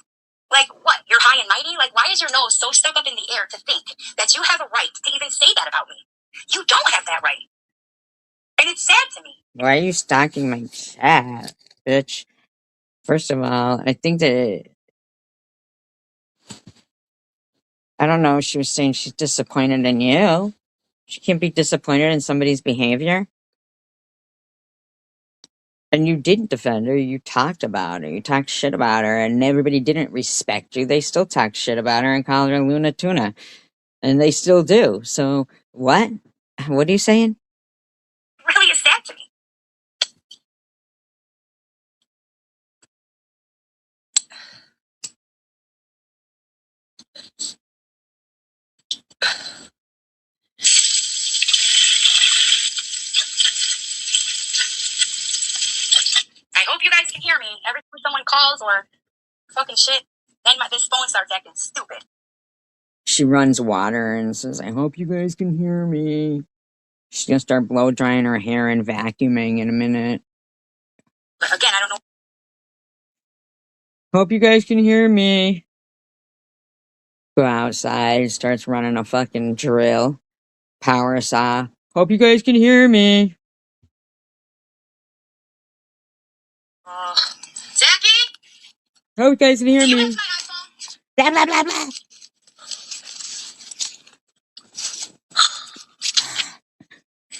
like what? You're high and mighty? Like why is your nose so stuck up in the air to think that you have a right to even say that about me? You don't have that right. And it's sad to me. Why are you stalking my chat, bitch? First of all, I think that I don't know. She was saying she's disappointed in you. She can't be disappointed in somebody's behavior. And you didn't defend her. You talked about her. You talked shit about her. And everybody didn't respect you. They still talked shit about her and called her Luna Tuna. And they still do. So, what? What are you saying? Really is sad to me. I hope you guys can hear me. Every time someone calls or fucking shit, then this phone starts acting stupid. She runs water and says, I hope you guys can hear me. She's going to start blow drying her hair and vacuuming in a minute. But again, I don't know. Hope you guys can hear me. Go outside, starts running a fucking drill. Power saw. Hope you guys can hear me. Jackie? Hope you guys can hear Do you me. have my iPhone? Blah, blah, blah, blah.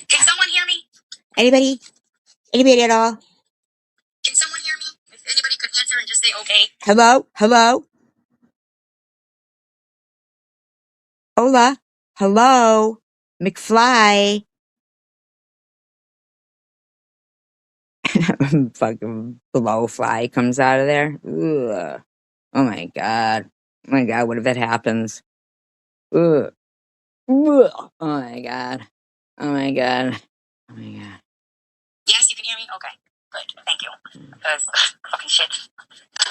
Can someone hear me? Anybody? Anybody at all? Can someone hear me? If anybody could answer and just say okay. Hello? Hello? Hola? Hello? McFly? Fucking blowfly comes out of there. Ugh. Oh my god. Oh my god, what if that happens? Ugh. Ugh. Oh my god. Oh my god. Oh my god. Yes, you can hear me? Okay. Good. Thank you. Because fucking shit.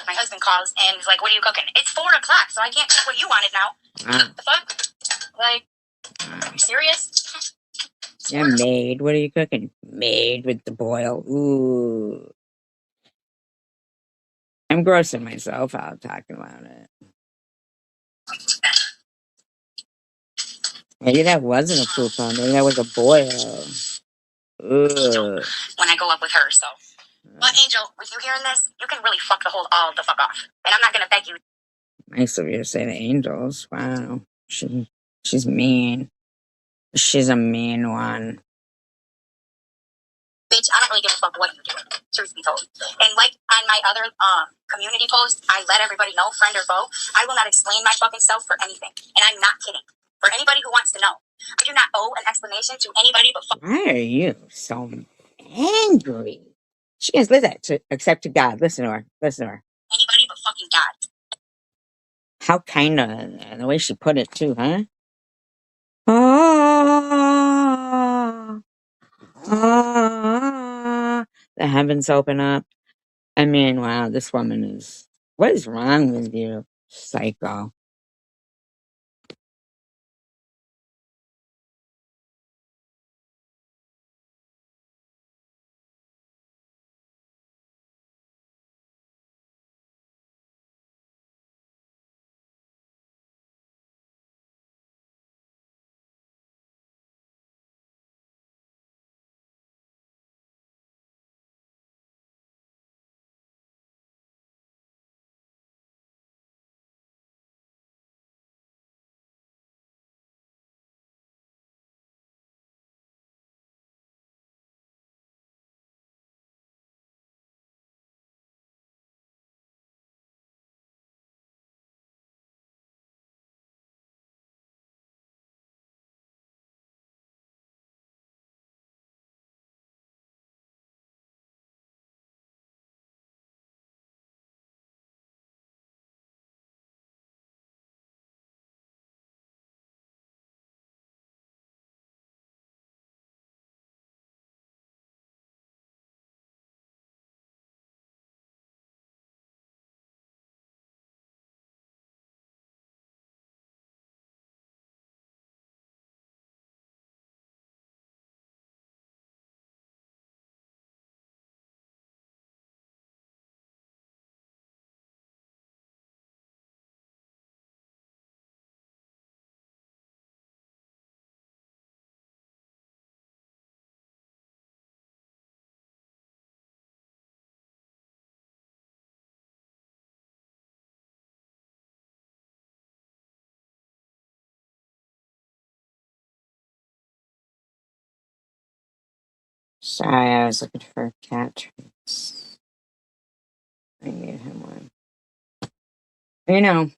My husband calls and is like, what are you cooking? It's 4 o'clock, so I can't cook what you wanted now. The fuck? Like, are you serious? Yeah, maid. What are you cooking? Maid with the boil. Ooh. I'm grossing myself out talking about it. Maybe that wasn't a poop on. Maybe that was a boil. Ugh. When I go up with her, so. But Angel, with you hearing this, you can really fuck all the fuck off. And I'm not gonna beg you. Nice of you to say the angels. Wow. She's mean. She's a mean one. Bitch, I don't really give a fuck what you do, truth be told. And like on my other community post, I let everybody know, friend or foe, I will not explain my fucking self for anything. And I'm not kidding. For anybody who wants to know, I do not owe an explanation to anybody but fuck. Why are you so angry? She can't listen to except to God. Listen to her. Listen to her. Anybody but fucking God. How kind of the way she put it too, huh? Ah, ah, the heavens open up. I mean, wow, this woman is. What is wrong with you, psycho? Sorry, I was looking for cat treats. I need him one. You know,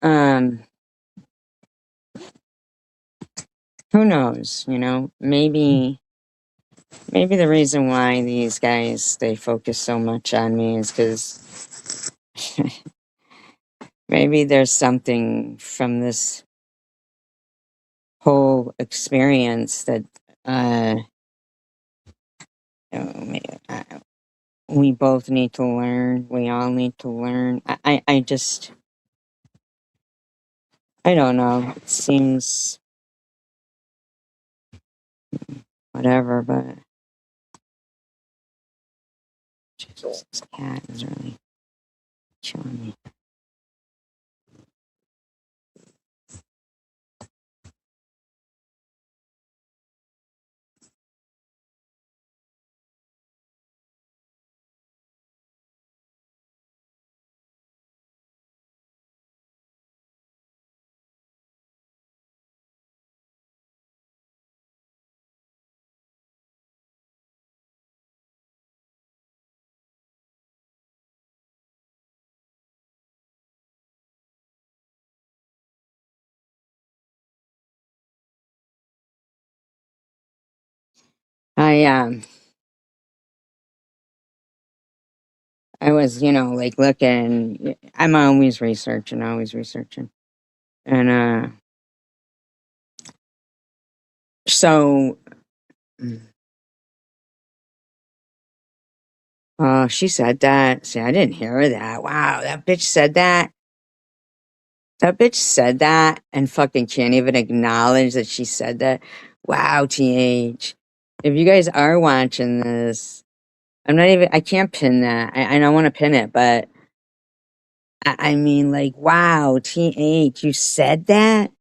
um, who knows? You know, maybe the reason why these guys they focus so much on me is because maybe there's something from this whole experience that uh, we both need to learn. We all need to learn. I just I don't know. It seems whatever, but Jesus, this cat is really killing me. I I was, like looking. I'm always researching, and so. Oh, she said that. See, I didn't hear that. Wow, that bitch said that. That bitch said that and fucking can't even acknowledge that she said that. Wow, TH. If you guys are watching this, I can't pin that. I don't want to pin it, but I mean, like, wow, TH, you said that?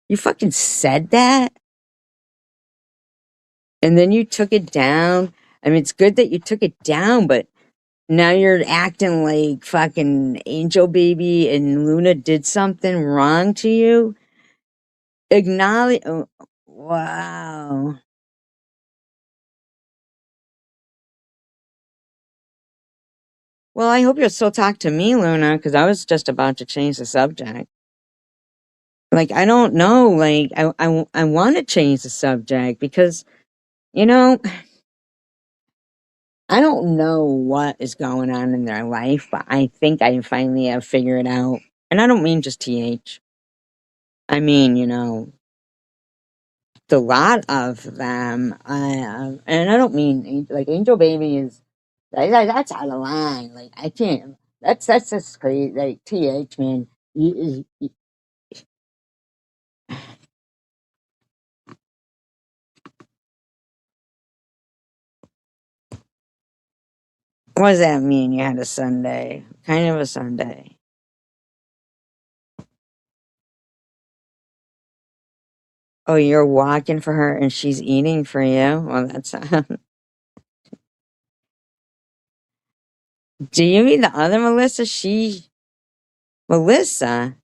You fucking said that? And then you took it down? I mean, it's good that you took it down, but now you're acting like fucking Angel Baby and Luna did something wrong to you? Acknowledge. Oh, wow. Well, I hope you'll still talk to me, Luna, because I was just about to change the subject. Like, I don't know. Like, I want to change the subject because, you know, I don't know what is going on in their life, but I think I finally have figured out. And I don't mean just TH. I mean, the lot of them. And I don't mean like Angel Baby is that's out of line. Like I can't. That's just crazy. Like TH man, what does that mean? You had a Sunday, kind of a Sunday. Oh, you're walking for her and she's eating for you. Well, that's. Do you mean the other Melissa? Melissa.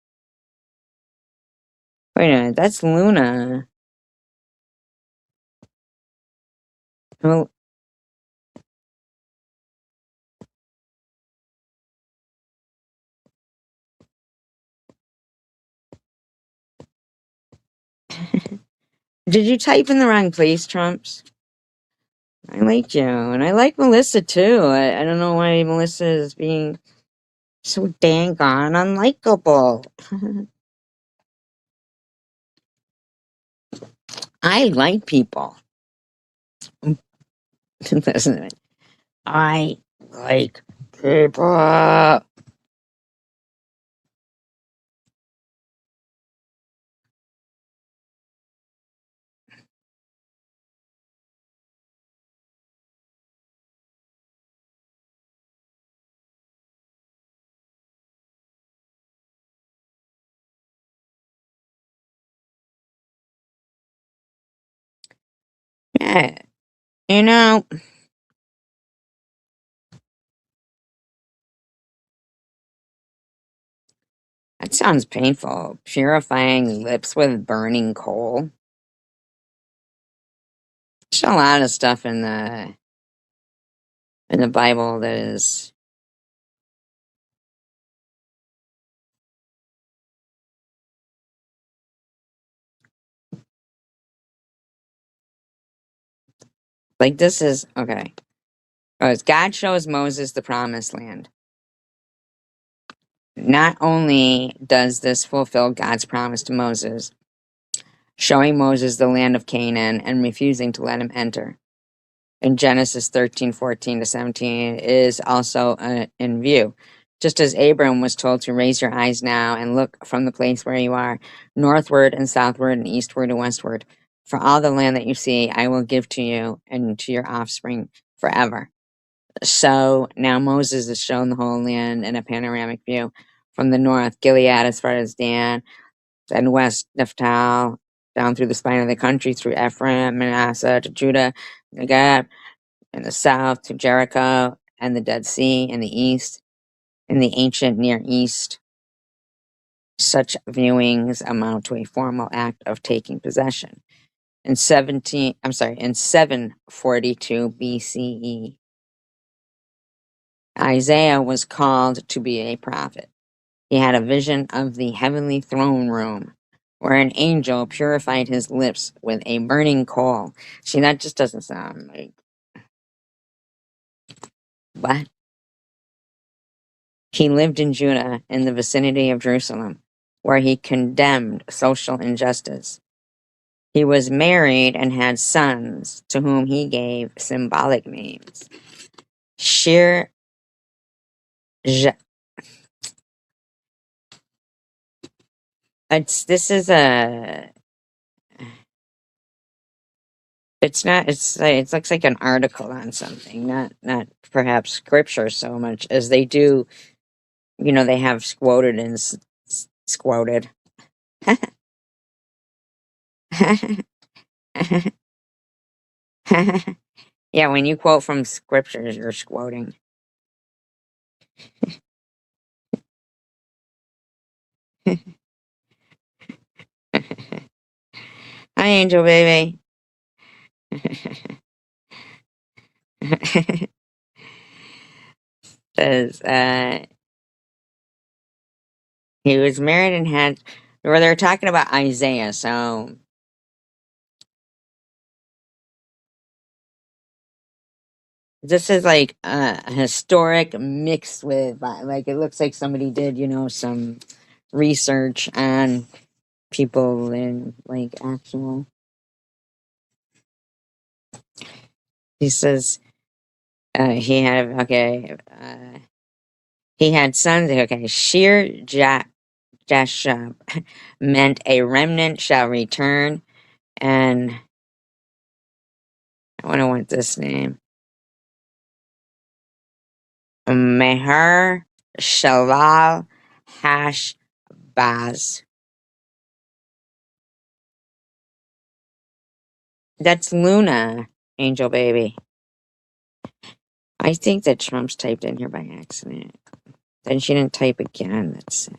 Wait a minute, that's Luna. Well, did you type in the wrong place, Trumps? I like you, and I like Melissa too. I don't know why Melissa is being so dang on unlikable. I like people. Listen, I like people. Yeah, you know, that sounds painful. Purifying lips with burning coal. There's a lot of stuff in the Bible that is like this is okay. As God shows Moses the promised land. Not only does this fulfill God's promise to Moses, showing Moses the land of Canaan and refusing to let him enter in Genesis 13:14 to 17 is also in view. Just as Abram was told to raise your eyes now and look from the place where you are, northward and southward and eastward and westward, for all the land that you see, I will give to you and to your offspring forever. So now Moses is shown the whole land in a panoramic view from the north, Gilead as far as Dan, then west Naphtali, down through the spine of the country, through Ephraim, Manasseh to Judah, Negeb, in the south to Jericho and the Dead Sea in the east, in the ancient Near East. Such viewings amount to a formal act of taking possession. In 742 BCE, Isaiah was called to be a prophet. He had a vision of the heavenly throne room where an angel purified his lips with a burning coal. See, that just doesn't sound like what? He lived in Judah in the vicinity of Jerusalem, where he condemned social injustice. He was married and had sons to whom he gave symbolic names. Shir, Ja- this is a. It's not. It's like it looks like an article on something, not perhaps scripture so much as they do. They have quoted and quoted. Yeah, when you quote from scriptures, you're quoting. Hi, Angel Baby. Says he was married and had, or they're talking about Isaiah, so this is like a historic mixed with, like, it looks like somebody did, some research on people in like actual. He says he had sons. Okay, Jashub meant a remnant shall return, and I want this name. Meher Shalal Hashbaz. That's Luna, Angel Baby. I think that Trump's typed in here by accident. Then she didn't type again. That's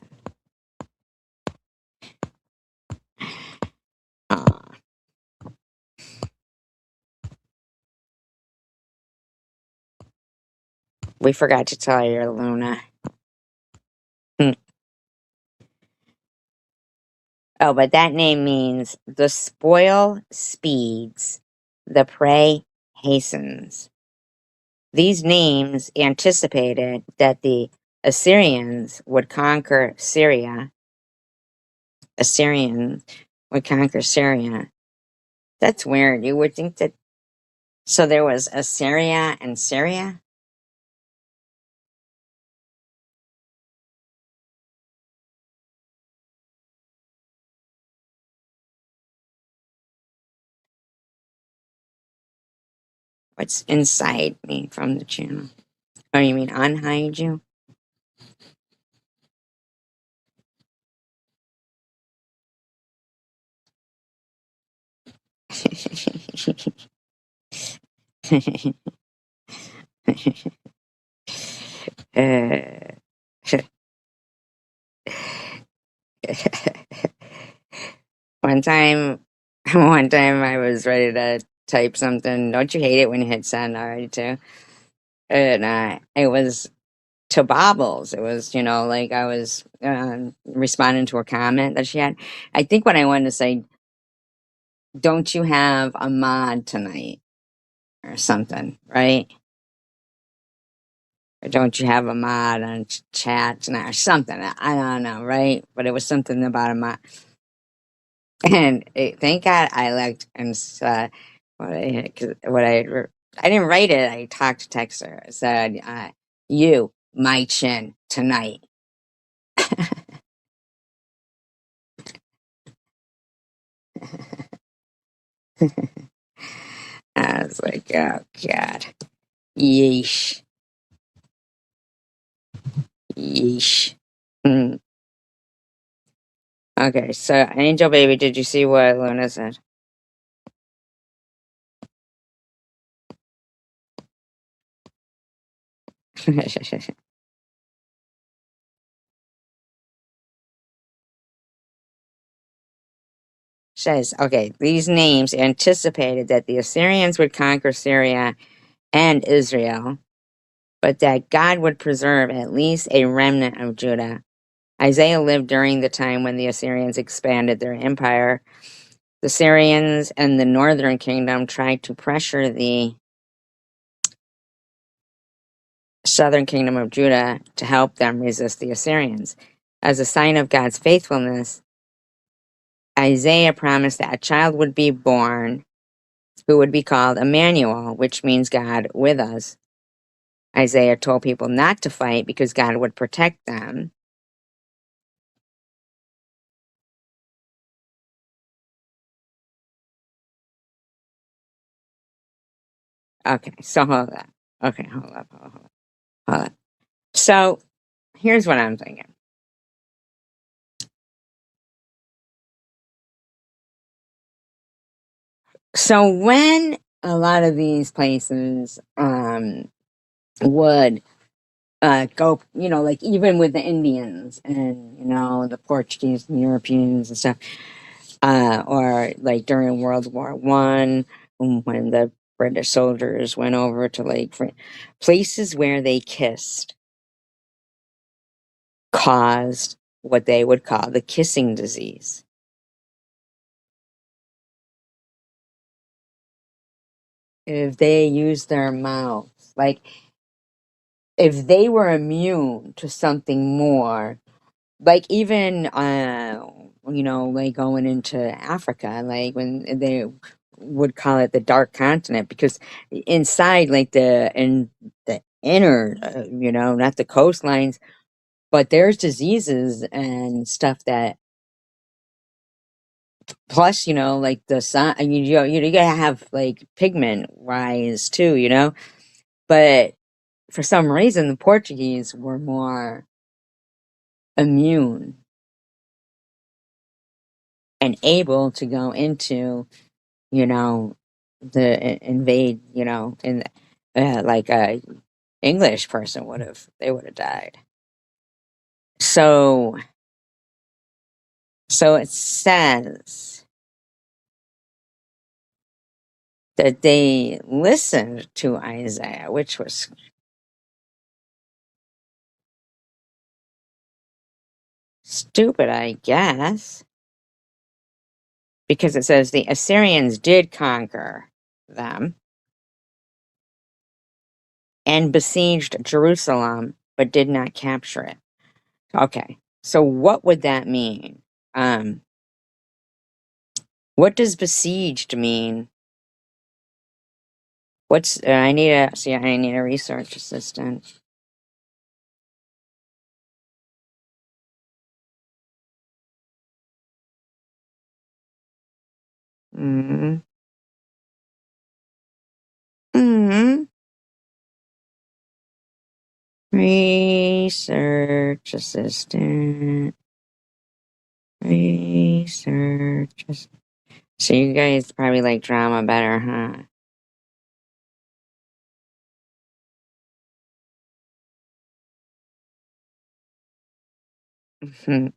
we forgot to tell you, Luna. Oh, but that name means the spoil speeds, the prey hastens. These names anticipated that the Assyrians would conquer Syria. Assyrians would conquer Syria. That's weird. You would think that. So there was Assyria and Syria? What's inside me from the channel? Oh, you mean unhide you? uh, one time, one time I was ready to type something. Don't you hate it when you hit send already too? And it was to Bobbles. It was, like I was responding to a comment that she had. I think what I wanted to say, don't you have a mod tonight or something, right? Or don't you have a mod on chat tonight or something? I don't know, right? But it was something about a mod. And thank God I liked and I didn't write it. I talked to Texter. I said, "You, my chin tonight." I was like, "Oh God, yeesh, yeesh." Mm. Okay, so Angel Baby, did you see what Luna said? Says, okay, these names anticipated that the Assyrians would conquer Syria and Israel, but that God would preserve at least a remnant of Judah. Isaiah lived during the time when the Assyrians expanded their empire. The Syrians and the northern kingdom tried to pressure the southern kingdom of Judah to help them resist the Assyrians. As a sign of God's faithfulness, Isaiah promised that a child would be born who would be called Emmanuel, which means God with us. Isaiah told people not to fight because God would protect them. Okay, so hold up. Okay, hold up. So here's what I'm thinking. So when a lot of these places would go, like even with the Indians and the Portuguese and Europeans and stuff, or like during World War I, when the British soldiers went over to like places where they kissed. caused what they would call the kissing disease. If they use their mouths, like if they were immune to something more, like even like going into Africa, like when they would call it the dark continent, because inside, like the inner, not the coastlines, but there's diseases and stuff that, plus, like the sun, you gotta have like pigment rise too, but for some reason the Portuguese were more immune and able to go into, the invade, and like a English person they would have died. So it says that they listened to Isaiah, which was stupid, I guess, because it says the Assyrians did conquer them and besieged Jerusalem, but did not capture it. Okay, so what would that mean? What does besieged mean? I need a research assistant. Mm-hmm. Mm-hmm. Research assistant. Research assistant. So you guys probably like drama better, huh? Mhm.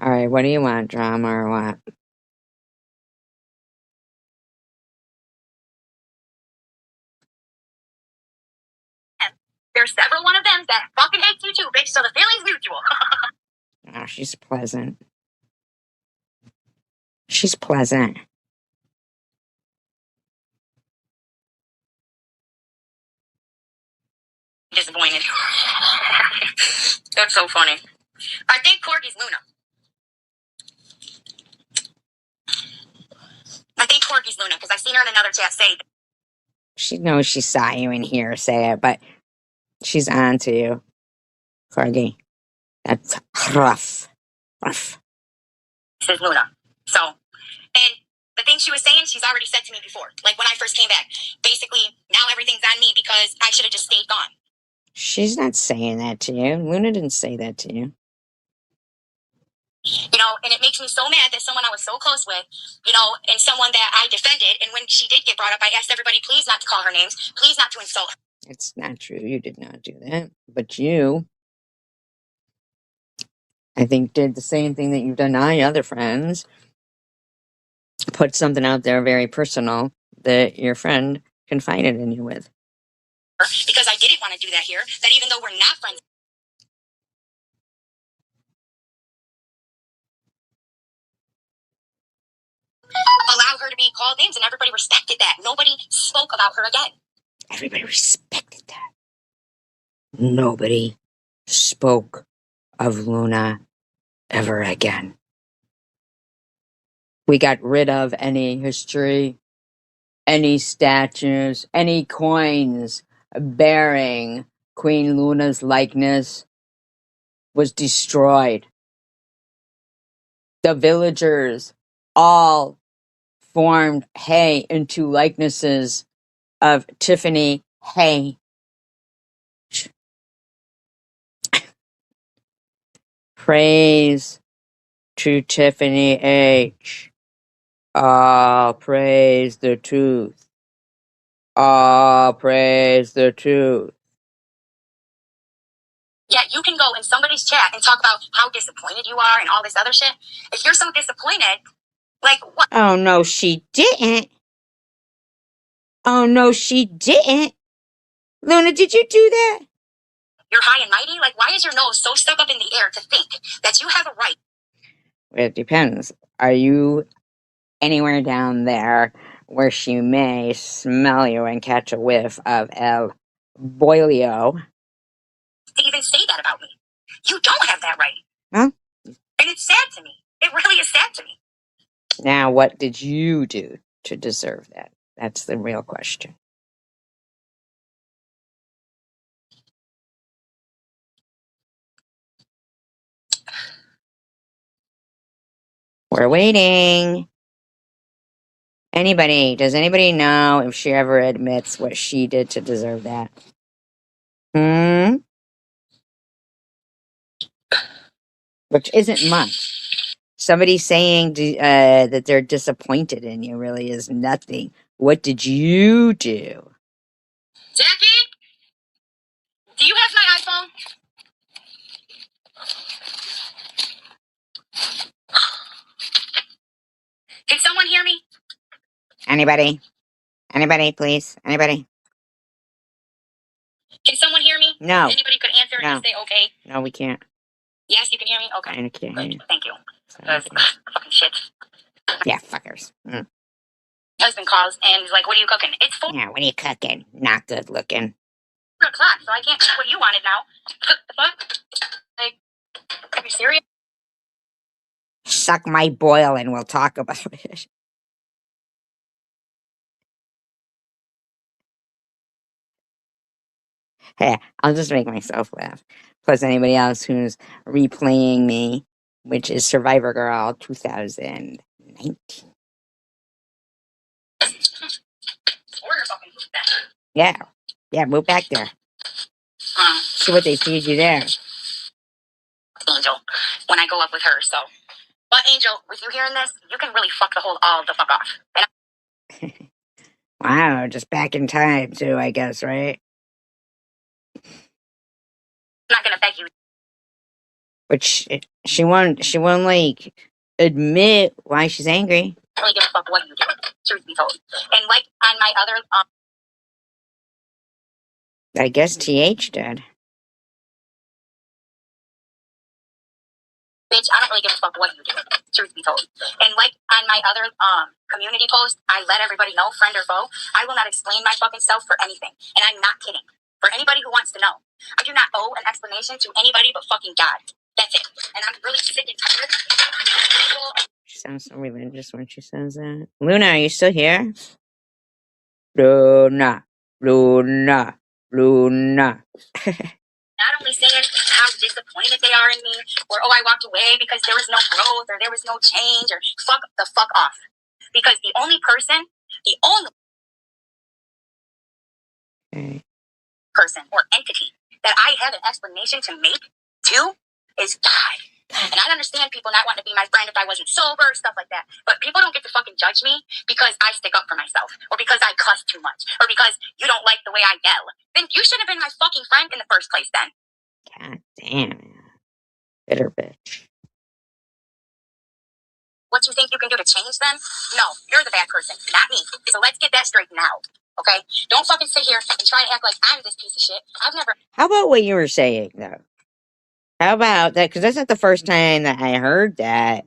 All right, what do you want, drama or what? There's several one of them that fucking hates you too, bitch, so the feeling's mutual. Oh, she's pleasant. She's pleasant. Disappointed. That's so funny. I think Corky's Luna. I think Corky's Luna, because I've seen her in another chat say She knows she saw you in here say it, but she's on to you, Corgi. That's rough. Rough. this is Luna. So, and the thing she was saying, she's already said to me before. Like when I first came back. Basically, now everything's on me because I should have just stayed gone. She's not saying that to you. Luna didn't say that to you. And it makes me so mad that someone I was so close with, and someone that I defended, and when she did get brought up, I asked everybody please not to call her names, please not to insult her. It's not true. You did not do that. But you, I think, did the same thing that you've done to my other friends. Put something out there very personal that your friend confided in you with. Because I didn't want to do that here, that even though we're not friends, allow her to be called names, and everybody respected that. Nobody spoke about her again. Everybody respected that. Nobody spoke of Luna ever again. We got rid of any history, any statues, any coins bearing Queen Luna's likeness was destroyed. The villagers all formed Hay into likenesses of Tiffany Hay. Praise to Tiffany H. All praise the truth. All praise the truth. Yeah, you can go in somebody's chat and talk about how disappointed you are and all this other shit. If you're so disappointed, like what? Oh, no, she didn't. Oh, no, she didn't. Luna, did you do that? You're high and mighty? Like, why is your nose so stuck up in the air to think that you have a right? It depends. Are you anywhere down there where she may smell you and catch a whiff of El Boilio? To even say that about me. You don't have that right. Huh? And it's sad to me. It really is sad to me. Now, what did you do to deserve that? That's the real question. We're waiting. Does anybody know if she ever admits what she did to deserve that? Which isn't much. Somebody saying that they're disappointed in you really is nothing. What did you do? Jackie? Do you have my iPhone? Can someone hear me? Anybody? Anybody, please? Anybody? Can someone hear me? No. Anybody could answer and just say okay. No, we can't. Yes, you can hear me? Okay. I can't hear you. Thank you. Sorry. Fucking shit. Yeah, fuckers. Husband calls and he's like, what are you cooking? It's 4 Yeah, what are you cooking? Not good looking. o'clock, so I can't cook what you wanted now. Cook the fuck? Like, are you serious? Suck my boil and we'll talk about it. Hey, I'll just make myself laugh. Plus anybody else who's replaying me, which is Survivor Girl 2019. Order fucking food then. Yeah. Yeah, move back there. See what they feed you there. Angel, when I go up with her, so. But Angel, with you hearing this, you can really fuck all the fuck off. And Wow, just back in time too, I guess, right? I'm not gonna beg you. But she won't like admit why she's angry. I don't really give a fuck what you do, truth be told. And like on my other I guess TH did. bitch, I don't really give a fuck what you do, truth be told. And like on my other community post, I let everybody know, friend or foe, I will not explain my fucking self for anything. And I'm not kidding. For anybody who wants to know, I do not owe an explanation to anybody but fucking God. That's it. And I'm really sick and tired. She sounds so religious when she says that. Luna, are you still here? Luna. Luna. Luna. Not only saying how disappointed they are in me, or oh, I walked away because there was no growth, or there was no change, or fuck the fuck off. Because the only person or entity that I have an explanation to make to is God. And I understand people not wanting to be my friend if I wasn't sober, stuff like that. But people don't get to fucking judge me because I stick up for myself, or because I cuss too much, or because you don't like the way I yell. Then you should have been my fucking friend in the first place then. God damn. Bitter bitch. What you think you can do to change them? No, you're the bad person, not me. So let's get that straightened out. Okay? Don't fucking sit here and try to act like I'm this piece of shit. I've never. How about what you were saying, though? How about that? Because that's not the first time that I heard that.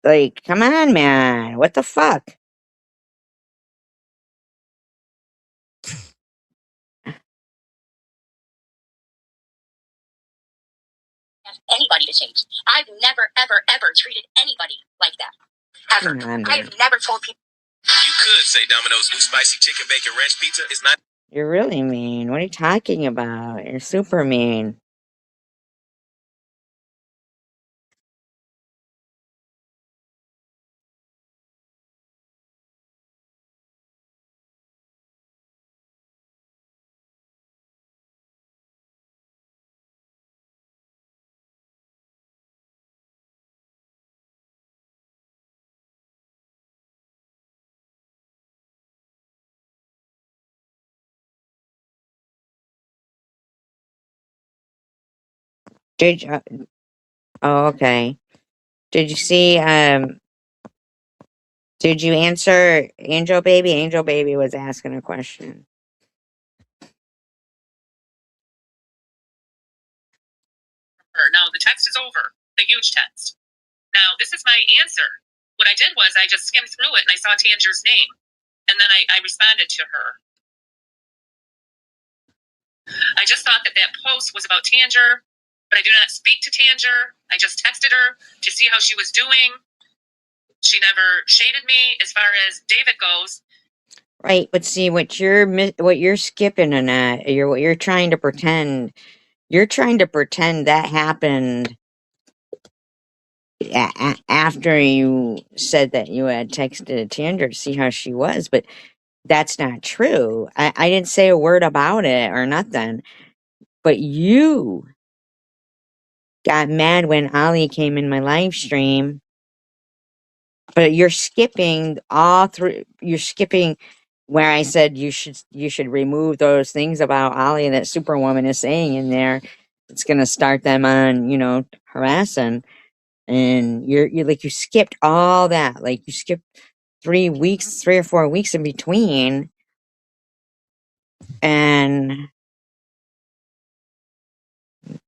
Like, come on, man. What the fuck? Anybody to change. I've never, ever, ever treated anybody like that. Ever. Come on, I've never told people. You could say Domino's new spicy chicken bacon ranch pizza is not. You're really mean. What are you talking about? You're super mean. Did you, oh, okay. Did you see Did you answer Angel Baby? Angel Baby was asking a question. Now the text is over, the huge text. Now this is my answer. What I did was I just skimmed through it and I saw Tanger's name, and then I responded to her. I just thought that post was about Tanger, but I do not speak to Tanger. I just texted her to see how she was doing. She never shaded me as far as David goes. Right, but see what you're skipping on that. What you're trying to pretend. You're trying to pretend that happened after you said that you had texted Tanger to see how she was, but that's not true. I didn't say a word about it or nothing. But you got mad when Ali came in my live stream. But you're skipping all through. You're skipping where I said you should remove those things about Ali that Superwoman is saying in there. It's gonna start them on, harassing. And you're like you skipped all that. Like you skipped 3 weeks, 3 or 4 weeks in between, and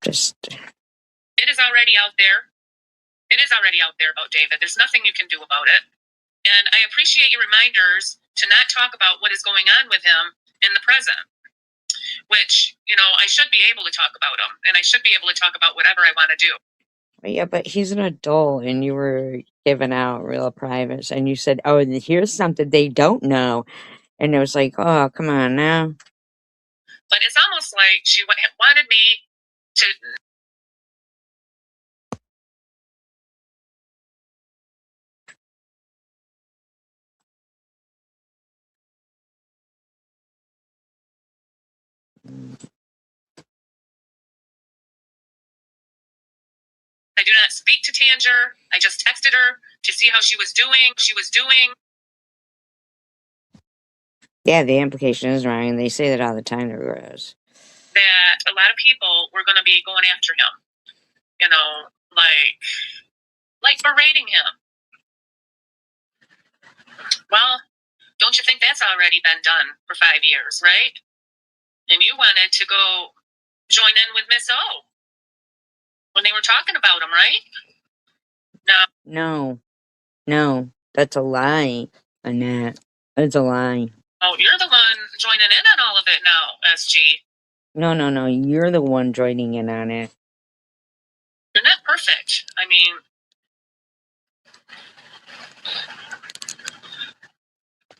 just it is already out there. It is already out there about David. There's nothing you can do about it. And I appreciate your reminders to not talk about what is going on with him in the present, which, I should be able to talk about him, and I should be able to talk about whatever I want to do. yeah, but he's an adult, and you were giving out real privates, and you said, "Oh, and here's something they don't know," and it was like, "Oh, come on now." But it's almost like she wanted me to. I do not speak to Tanger. I just texted her to see how she was doing. Yeah, the implication is wrong, and they say that all the time to Rose. That a lot of people were going to be going after him, like berating him. Well, don't you think that's already been done for 5 years, right? And you wanted to go join in with Miss O when they were talking about him, right? No, that's a lie, Annette. That's a lie. Oh, you're the one joining in on all of it now, SG. No, you're the one joining in on it. You're not perfect. I mean,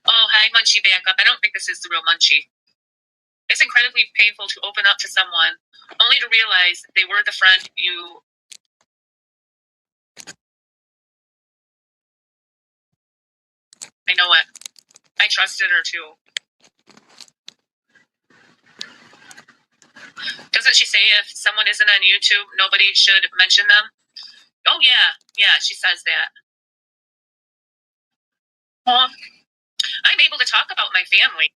oh, hi, Munchie, back up. I don't think this is the real Munchie. It's incredibly painful to open up to someone only to realize they were the friend you. I know it. I trusted her too. Doesn't she say if someone isn't on YouTube, nobody should mention them? Oh, yeah, she says that. Well, I'm able to talk about my family.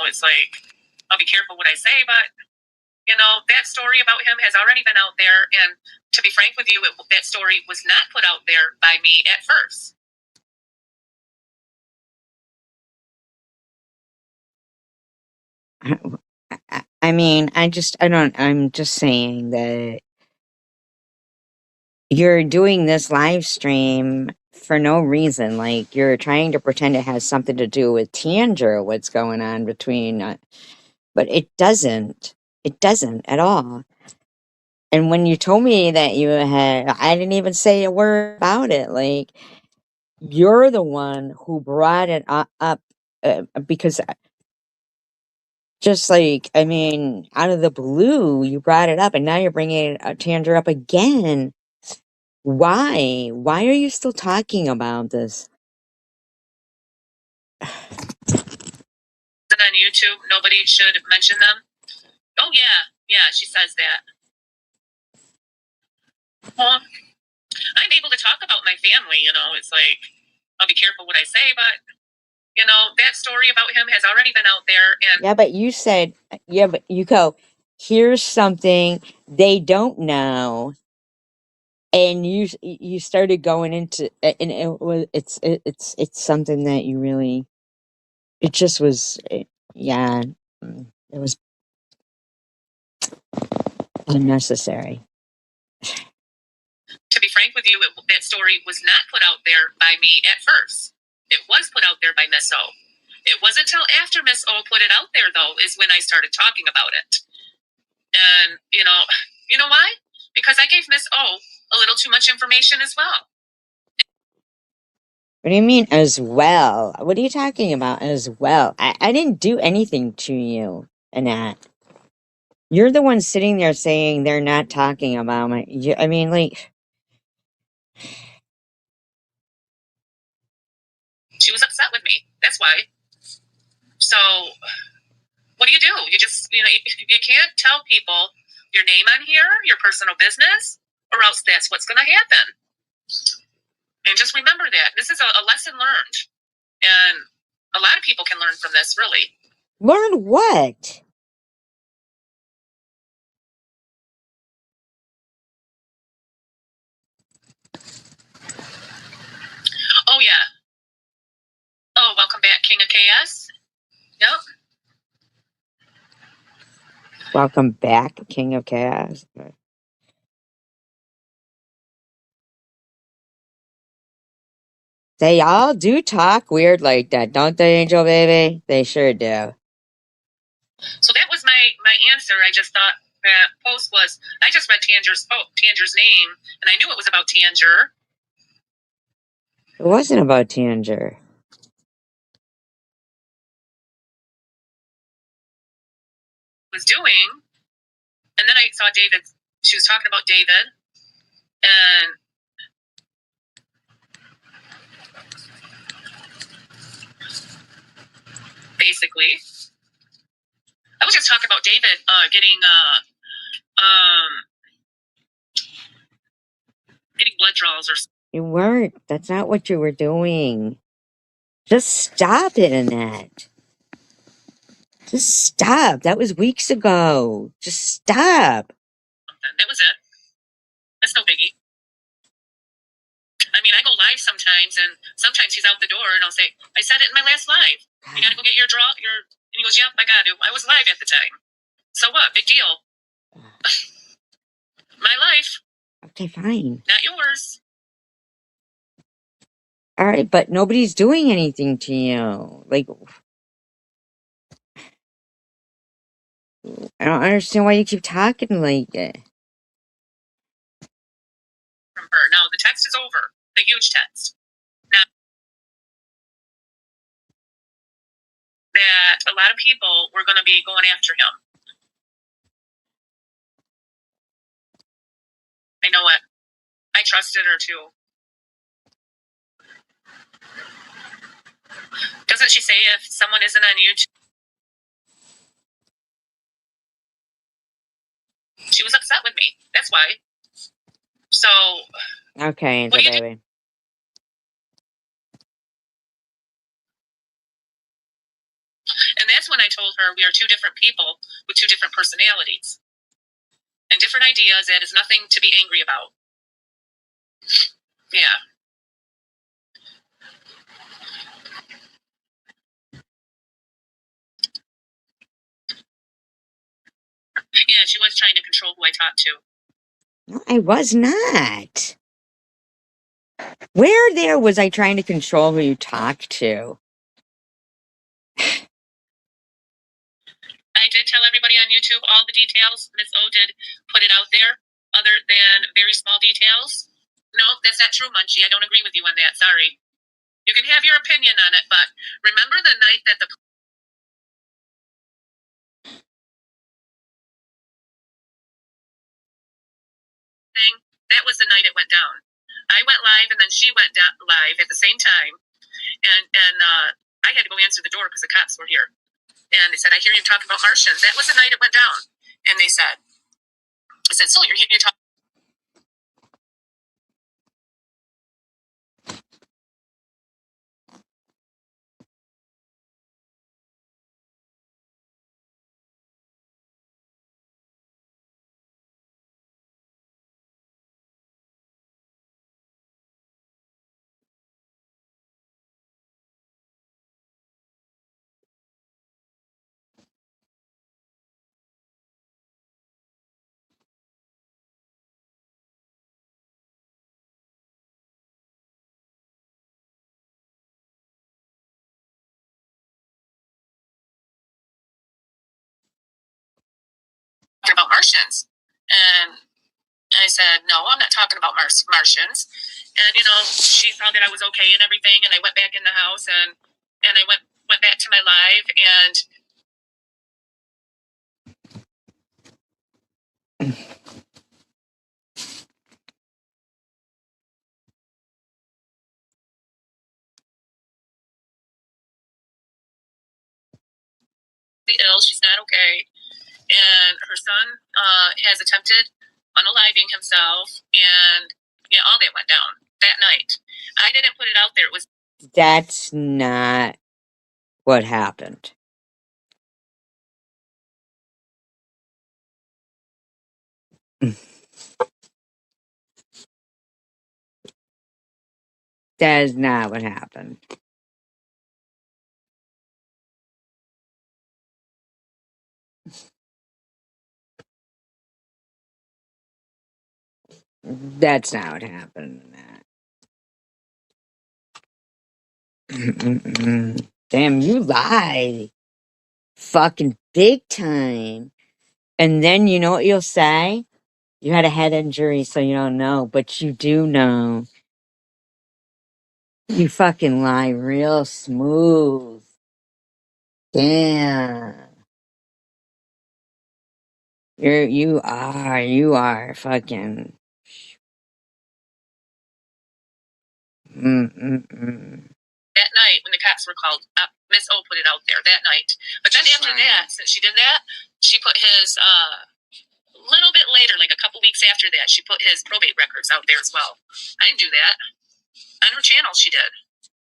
It's like, I'll be careful what I say, but, that story about him has already been out there. And to be frank with you, that story was not put out there by me at first. I mean, I'm just saying that you're doing this live stream for no reason. Like, you're trying to pretend it has something to do with Tanger, what's going on between, but it doesn't. It doesn't at all. And when you told me that I didn't even say a word about it. Like, you're the one who brought it up because just like, I mean, out of the blue, you brought it up, and now you're bringing Tanger up again. Why? Why are you still talking about this? On YouTube, nobody should mention them. Oh, yeah, she says that. Well, I'm able to talk about my family, it's like, I'll be careful what I say, but, that story about him has already been out there. And yeah, but you said, but you go, here's something they don't know. and you started going into, and it's something that you really, it just was, yeah, it was unnecessary. To be frank with you, that story was not put out there by me at first. It was put out there by Miss O. It wasn't until after Miss O put it out there, though, is when I started talking about it. And, you know why? Because I gave Miss O a little too much information as well. What do you mean as well? What are you talking about as well? I didn't do anything to you, Annette. You're the one sitting there saying they're not talking about my. I mean, like. She was upset with me. That's why. So, what do? You just, you can't tell people your name on here, your personal business, or else that's what's going to happen. And just remember that. This is a lesson learned. And a lot of people can learn from this, really. Learn what? Oh, yeah. Oh, welcome back, King of KS. Yep. Welcome back, King of Chaos. They all do talk weird like that, don't they, Angel Baby? They sure do. So that was my answer. I just thought that post was, I just read Tanger's name, and I knew it was about Tanger. It wasn't about Tanger. Was doing, and then I saw David. She was talking about David, and basically, I was just talking about David getting blood draws or something. You weren't. That's not what you were doing. Just stop it, Annette. Just stop. That was weeks ago. Just stop. That was it. That's no biggie. I mean, I go live sometimes, and sometimes he's out the door, and I'll say, I said it in my last live. You got to go get your draw. And he goes, yep, I got to. I was live at the time. So what? Big deal. My life. Okay, fine. Not yours. All right, but nobody's doing anything to you. Like, I don't understand why you keep talking like it. From her. Now, the text is over. The huge text. Now, that a lot of people were going to be going after him. I know it. I trusted her too. Doesn't she say if someone isn't on YouTube? She was upset with me. That's why. So. Okay, Angel Baby. And that's when I told her we are two different people with two different personalities and different ideas. That is nothing to be angry about. Yeah. Yeah, she was trying to control who I talked to. No, I was not. Where there was I trying to control who you talked to? I did tell everybody on YouTube all the details. Miss O did put it out there, other than very small details. No, that's not true, Munchie. I don't agree with you on that. Sorry. You can have your opinion on it, but remember the night that the thing, that was the night it went down. I went live, and then she went live at the same time, and I had to go answer the door because the cops were here. And they said, I hear you talking about Martians. That was the night it went down. And I said, so you're talking. about Martians. And I said, no, I'm not talking about Martians. And, she saw that I was okay and everything. And I went back in the house and I went back to my live. And ill, she's not okay. And her son has attempted unaliving himself. And yeah, all that went down that night. I didn't put it out there. It was. That's not what happened. That is not what happened. That's not what happened. Damn, you lie. Fucking big time. And then you know what you'll say? You had a head injury, so you don't know, but you do know. You fucking lie real smooth. Damn. You are fucking. That night when the cops were called, Miss O put it out there that night. But then after that, since she did that, she put his a little bit later, like a couple weeks after that, she put his probate records out there as well. I didn't do that. On her channel, she did.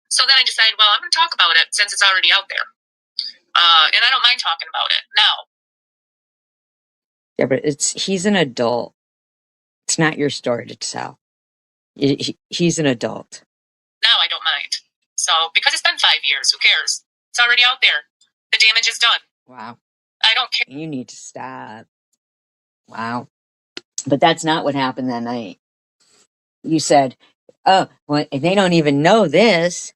So then I decided, well, I'm going to talk about it since it's already out there. And I don't mind talking about it now. Yeah, but he's an adult. It's not your story to tell. He's an adult. Now I don't mind. So, because it's been 5 years, who cares? It's already out there. The damage is done. Wow. I don't care. You need to stop. Wow. But that's not what happened that night. You said, oh, well, they don't even know this,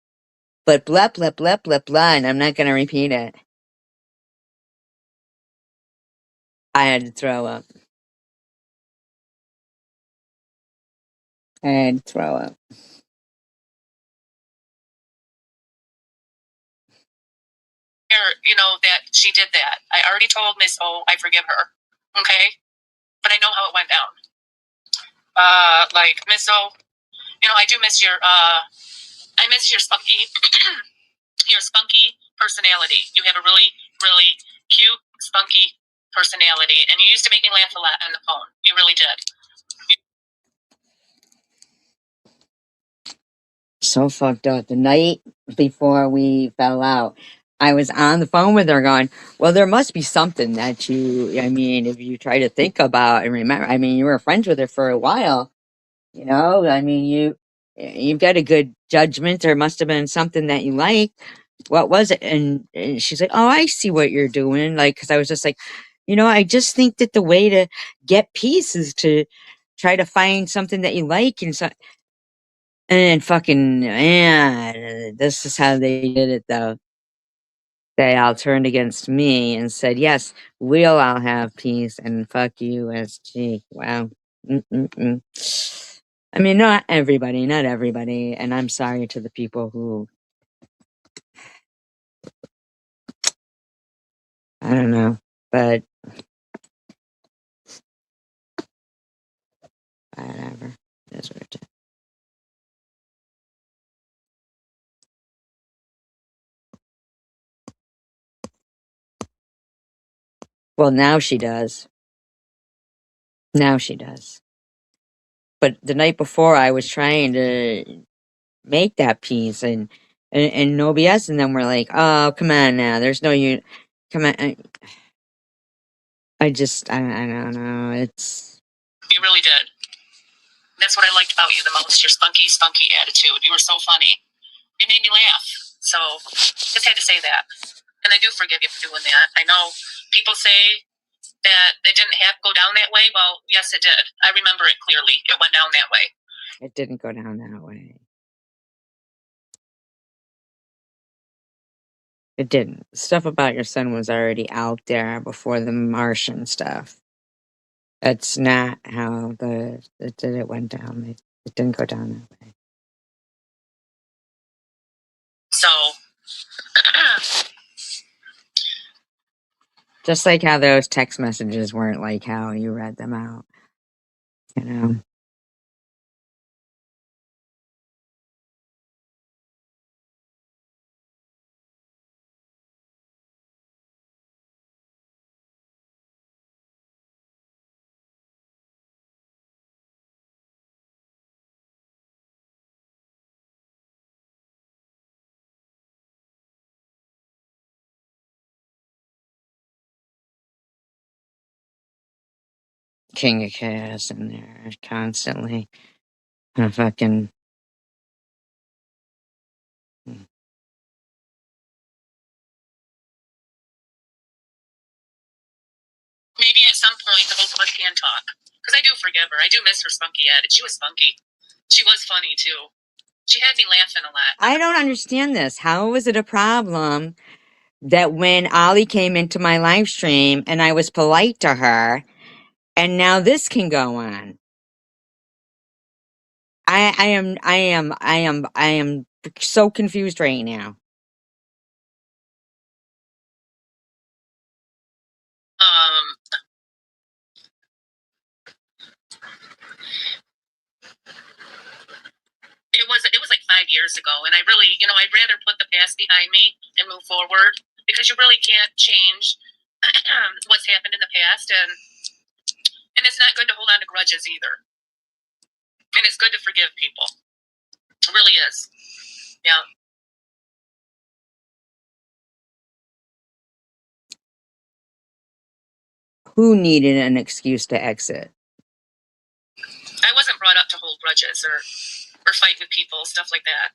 but blah, blah, blah, blah, blah, and I'm not going to repeat it. I had to throw up. I had to throw up. That she did that. I already told Miss O I forgive her. Okay? But I know how it went down. Like, Miss O, I do miss your, I miss your spunky, your spunky personality. You have a really, really cute, spunky personality. And you used to make me laugh a lot on the phone. You really did. So fucked up. The night before we fell out, I was on the phone with her going, well, there must be something that if you try to think about and remember, you were friends with her for a while, you've got a good judgment. There must have been something that you liked. What was it? And she's like, oh, I see what you're doing. Like, cause I was just like, I just think that the way to get peace is to try to find something that you like. And fucking, man, this is how they did it, though. They all turned against me and said, yes, we'll all have peace, and fuck you, SG. Wow. Not everybody, and I'm sorry to the people who, I don't know, but whatever. That's what it is. Well, now she does. Now she does. But the night before, I was trying to make that peace, and no BS, and then we're like, oh, come on now, there's no come on. I don't know, it's. You really did. That's what I liked about you the most, your spunky attitude. You were so funny. You made me laugh. So, just had to say that. And I do forgive you for doing that. I know people say that it didn't have to go down that way. Well, yes, it did. I remember it clearly. It went down that way. It didn't go down that way. It didn't. Stuff about your son was already out there before the Martian stuff. That's not how it went down. It didn't go down that way. So, Just like how those text messages weren't like how you read them out. You know? King of Chaos in there constantly. Fucking. maybe at some point the both of us can talk. Because I do forgive her. I do miss her spunky attitude. She was spunky. She was funny, too. She had me laughing a lot. I don't understand this. How was it a problem that when Ollie came into my live stream and I was polite to her, and now this can go on? I am so confused right now. It was like 5 years ago, and I really, I'd rather put the past behind me and move forward, because you really can't change what's happened in the past, and it's not good to hold on to grudges either. And it's good to forgive people. It really is. Yeah. Who needed an excuse to exit? I wasn't brought up to hold grudges or fight with people, stuff like that.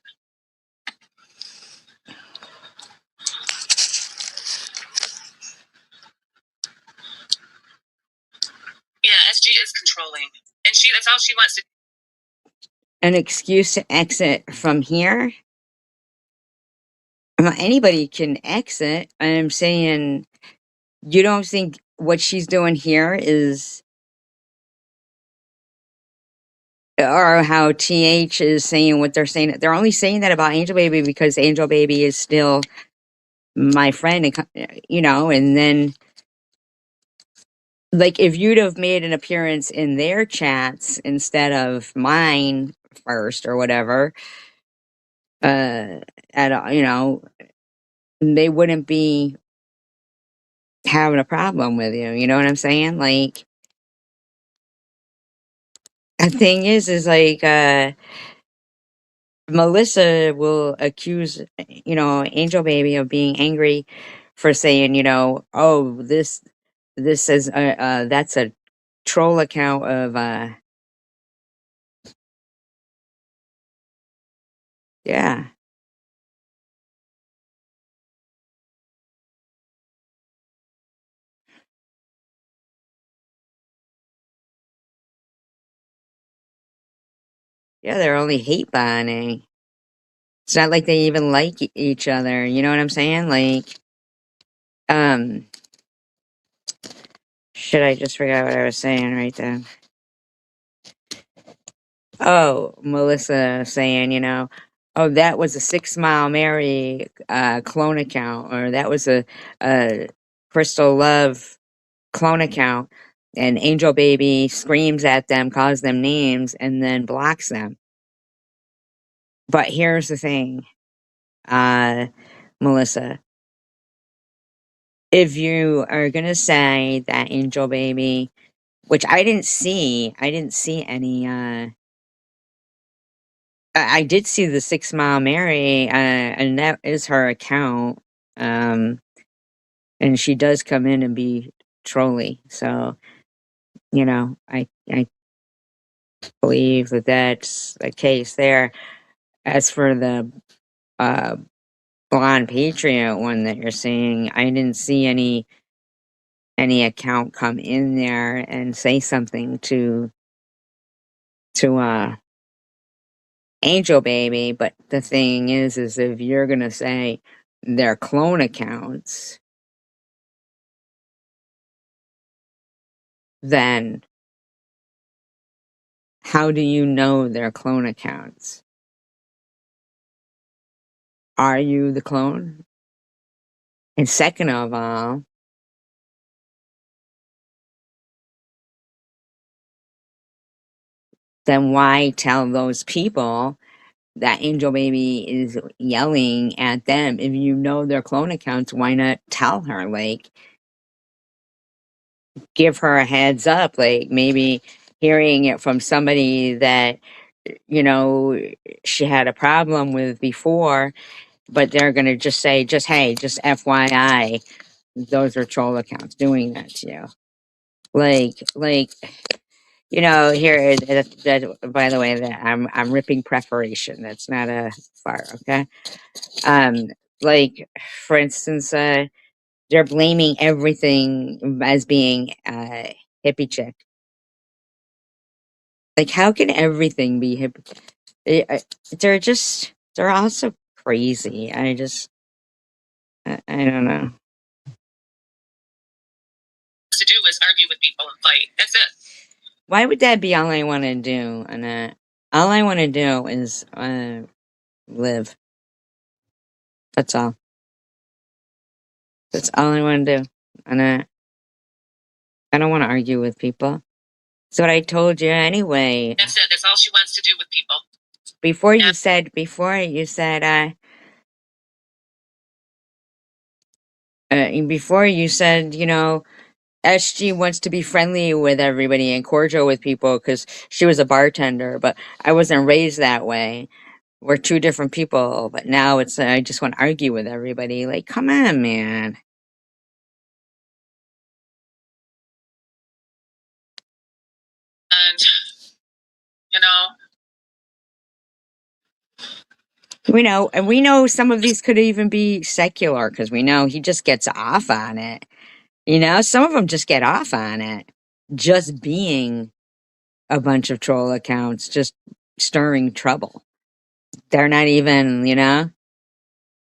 Yeah, SG is controlling, and that's all she wants to. An excuse to exit from here? Well, anybody can exit. I'm saying, you don't think what she's doing here is, or how TH is saying what they're saying? They're only saying that about Angel Baby because Angel Baby is still my friend, and then, like, if you'd have made an appearance in their chats instead of mine first or whatever, they wouldn't be having a problem with you. You know what I'm saying? Like, the thing is like, Melissa will accuse, Angel Baby of being angry for saying, oh, this is, that's a troll account of, yeah. Yeah, they're only hate bonding. It's not like they even like each other. You know what I'm saying? Like, shit, I just forgot what I was saying right then. Oh, Melissa saying, oh, that was a 6 Mile Mary clone account, or that was a Crystal Love clone account, and Angel Baby screams at them, calls them names, and then blocks them. But here's the thing, Melissa. If you are gonna say that Angel Baby, which I didn't see any, I did see the 6 Mile Mary, and that is her account, and she does come in and be trolly, so, I believe that that's the case there. As for the, Blonde Patriot one that you're seeing, I didn't see any account come in there and say something to Angel Baby. But the thing is if you're gonna say they're clone accounts, then How do you know they're clone accounts? Are you the clone? And second of all, then why tell those people that Angel Baby is yelling at them? If you know their clone accounts, why not tell her? Like, give her a heads up. Like, maybe hearing it from somebody that, you know, she had a problem with before, but they're going to just say, hey, just FYI, those are troll accounts doing that to you. Like, you know, here that by the way, that I'm ripping preparation. That's not a fire, okay? Like, for instance, they're blaming everything as being hippie chick. Like, how can everything be hip? They're also crazy. I don't know. To do is argue with people and fight. That's it. Why would that be all I want to do? All I want to do is live. That's all. That's all I want to do. And I don't want to argue with people. That's what I told you anyway. That's it. That's all she wants to do with people. Before you said, you know, SG wants to be friendly with everybody and cordial with people because she was a bartender, but I wasn't raised that way. We're two different people, but now it's I just want to argue with everybody. Like, come on, man. And, you know, we know some of these could even be secular because we know he just gets off on it. You know, some of them just get off on it. Just being a bunch of troll accounts, just stirring trouble. They're not even, you know,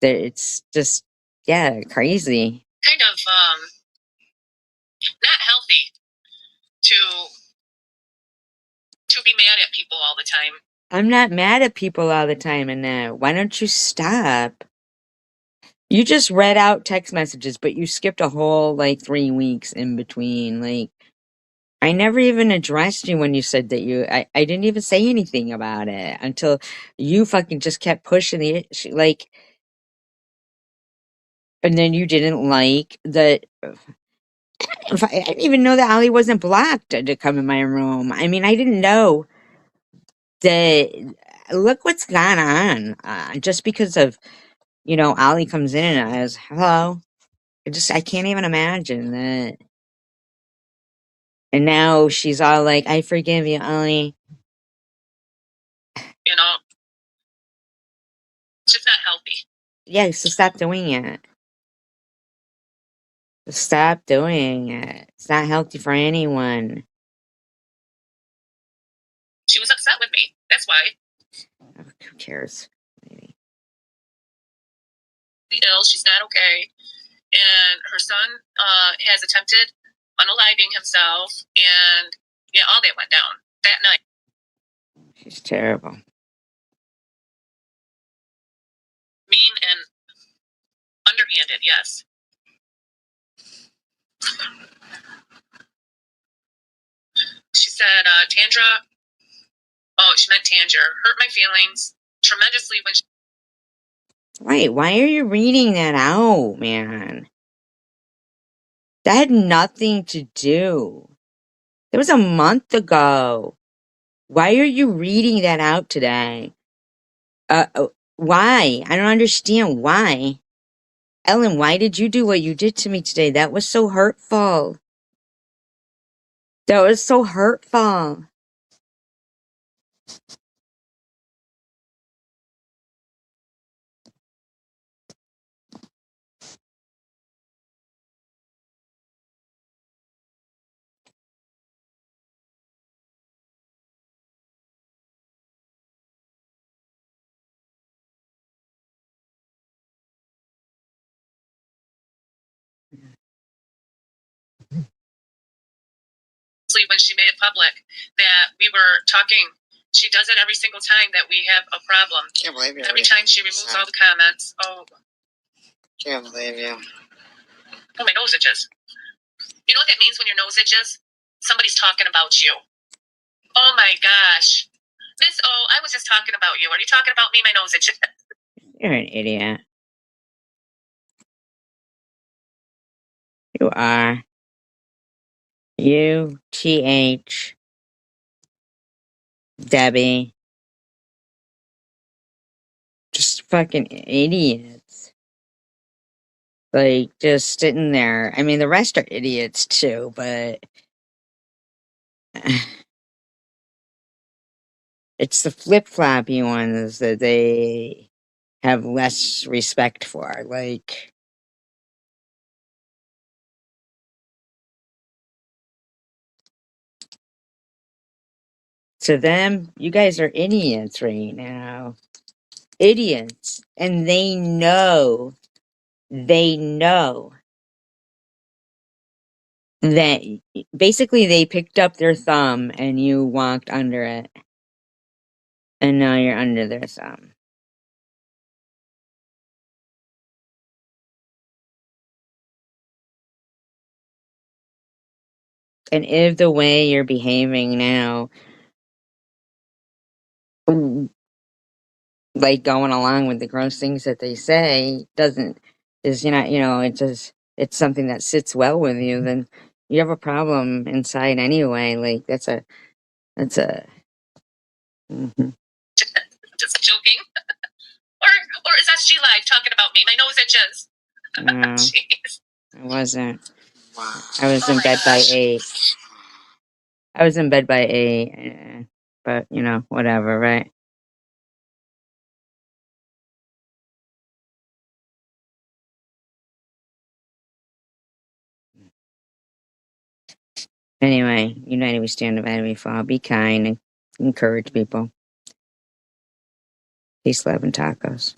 it's just, yeah, crazy. kind of not healthy to be mad at people all the time. I'm not mad at people all the time, and why don't you stop? You just read out text messages, but you skipped a whole like 3 weeks in between. Like, I never even addressed you when you said that I didn't even say anything about it until you fucking just kept pushing the issue. Like, and then you didn't like that. I didn't even know that Ali wasn't blocked to come in my room. I mean, I didn't know that. Look what's gone on. Just because of, you know, Ali comes in and as hello. I can't even imagine that. And now she's all like, I forgive you, Ali. You know, it's just not healthy. Yeah, so stop doing it. Stop doing it. It's not healthy for anyone. She was upset with me. That's why. Who cares? Maybe. Ill. She's not okay. And her son has attempted unaliving himself. And yeah, all that went down that night. She's terrible. Mean and underhanded, yes. She said, Tandra, oh, she meant Tanger, hurt my feelings tremendously when she... Wait, why are you reading that out, man? That had nothing to do. That was a month ago. Why are you reading that out today? Why? I don't understand why. Ellen, why did you do what you did to me today? That was so hurtful. That was so hurtful. when she made it public that we were talking. She does it every single time that we have a problem. Can't believe you. Every time she removes all the comments. Oh. Can't believe you. Oh, my nose itches. You know what that means when your nose itches? Somebody's talking about you. Oh my gosh. Miss O, I was just talking about you. Are you talking about me? My nose itches. You're an idiot. You are. UTH. Debbie. Just fucking idiots. Like, just sitting there. I mean, the rest are idiots too, but it's the flip-floppy ones that they have less respect for. Like, to them, you guys are idiots right now. Idiots. And they know that basically they picked up their thumb and you walked under it. And now you're under their thumb. And if the way you're behaving now, like going along with the gross things that they say, it's something that sits well with you, then you have a problem inside anyway. Like, that's a. Mm-hmm. Just joking. Or is SG Live talking about me? My nose itches. No, Jeez. I wasn't. Wow. I was in bed by 8. I was in bed by 8. But, whatever, right? Anyway, united we stand, divided we fall. Be kind and encourage people. Peace, love, and tacos.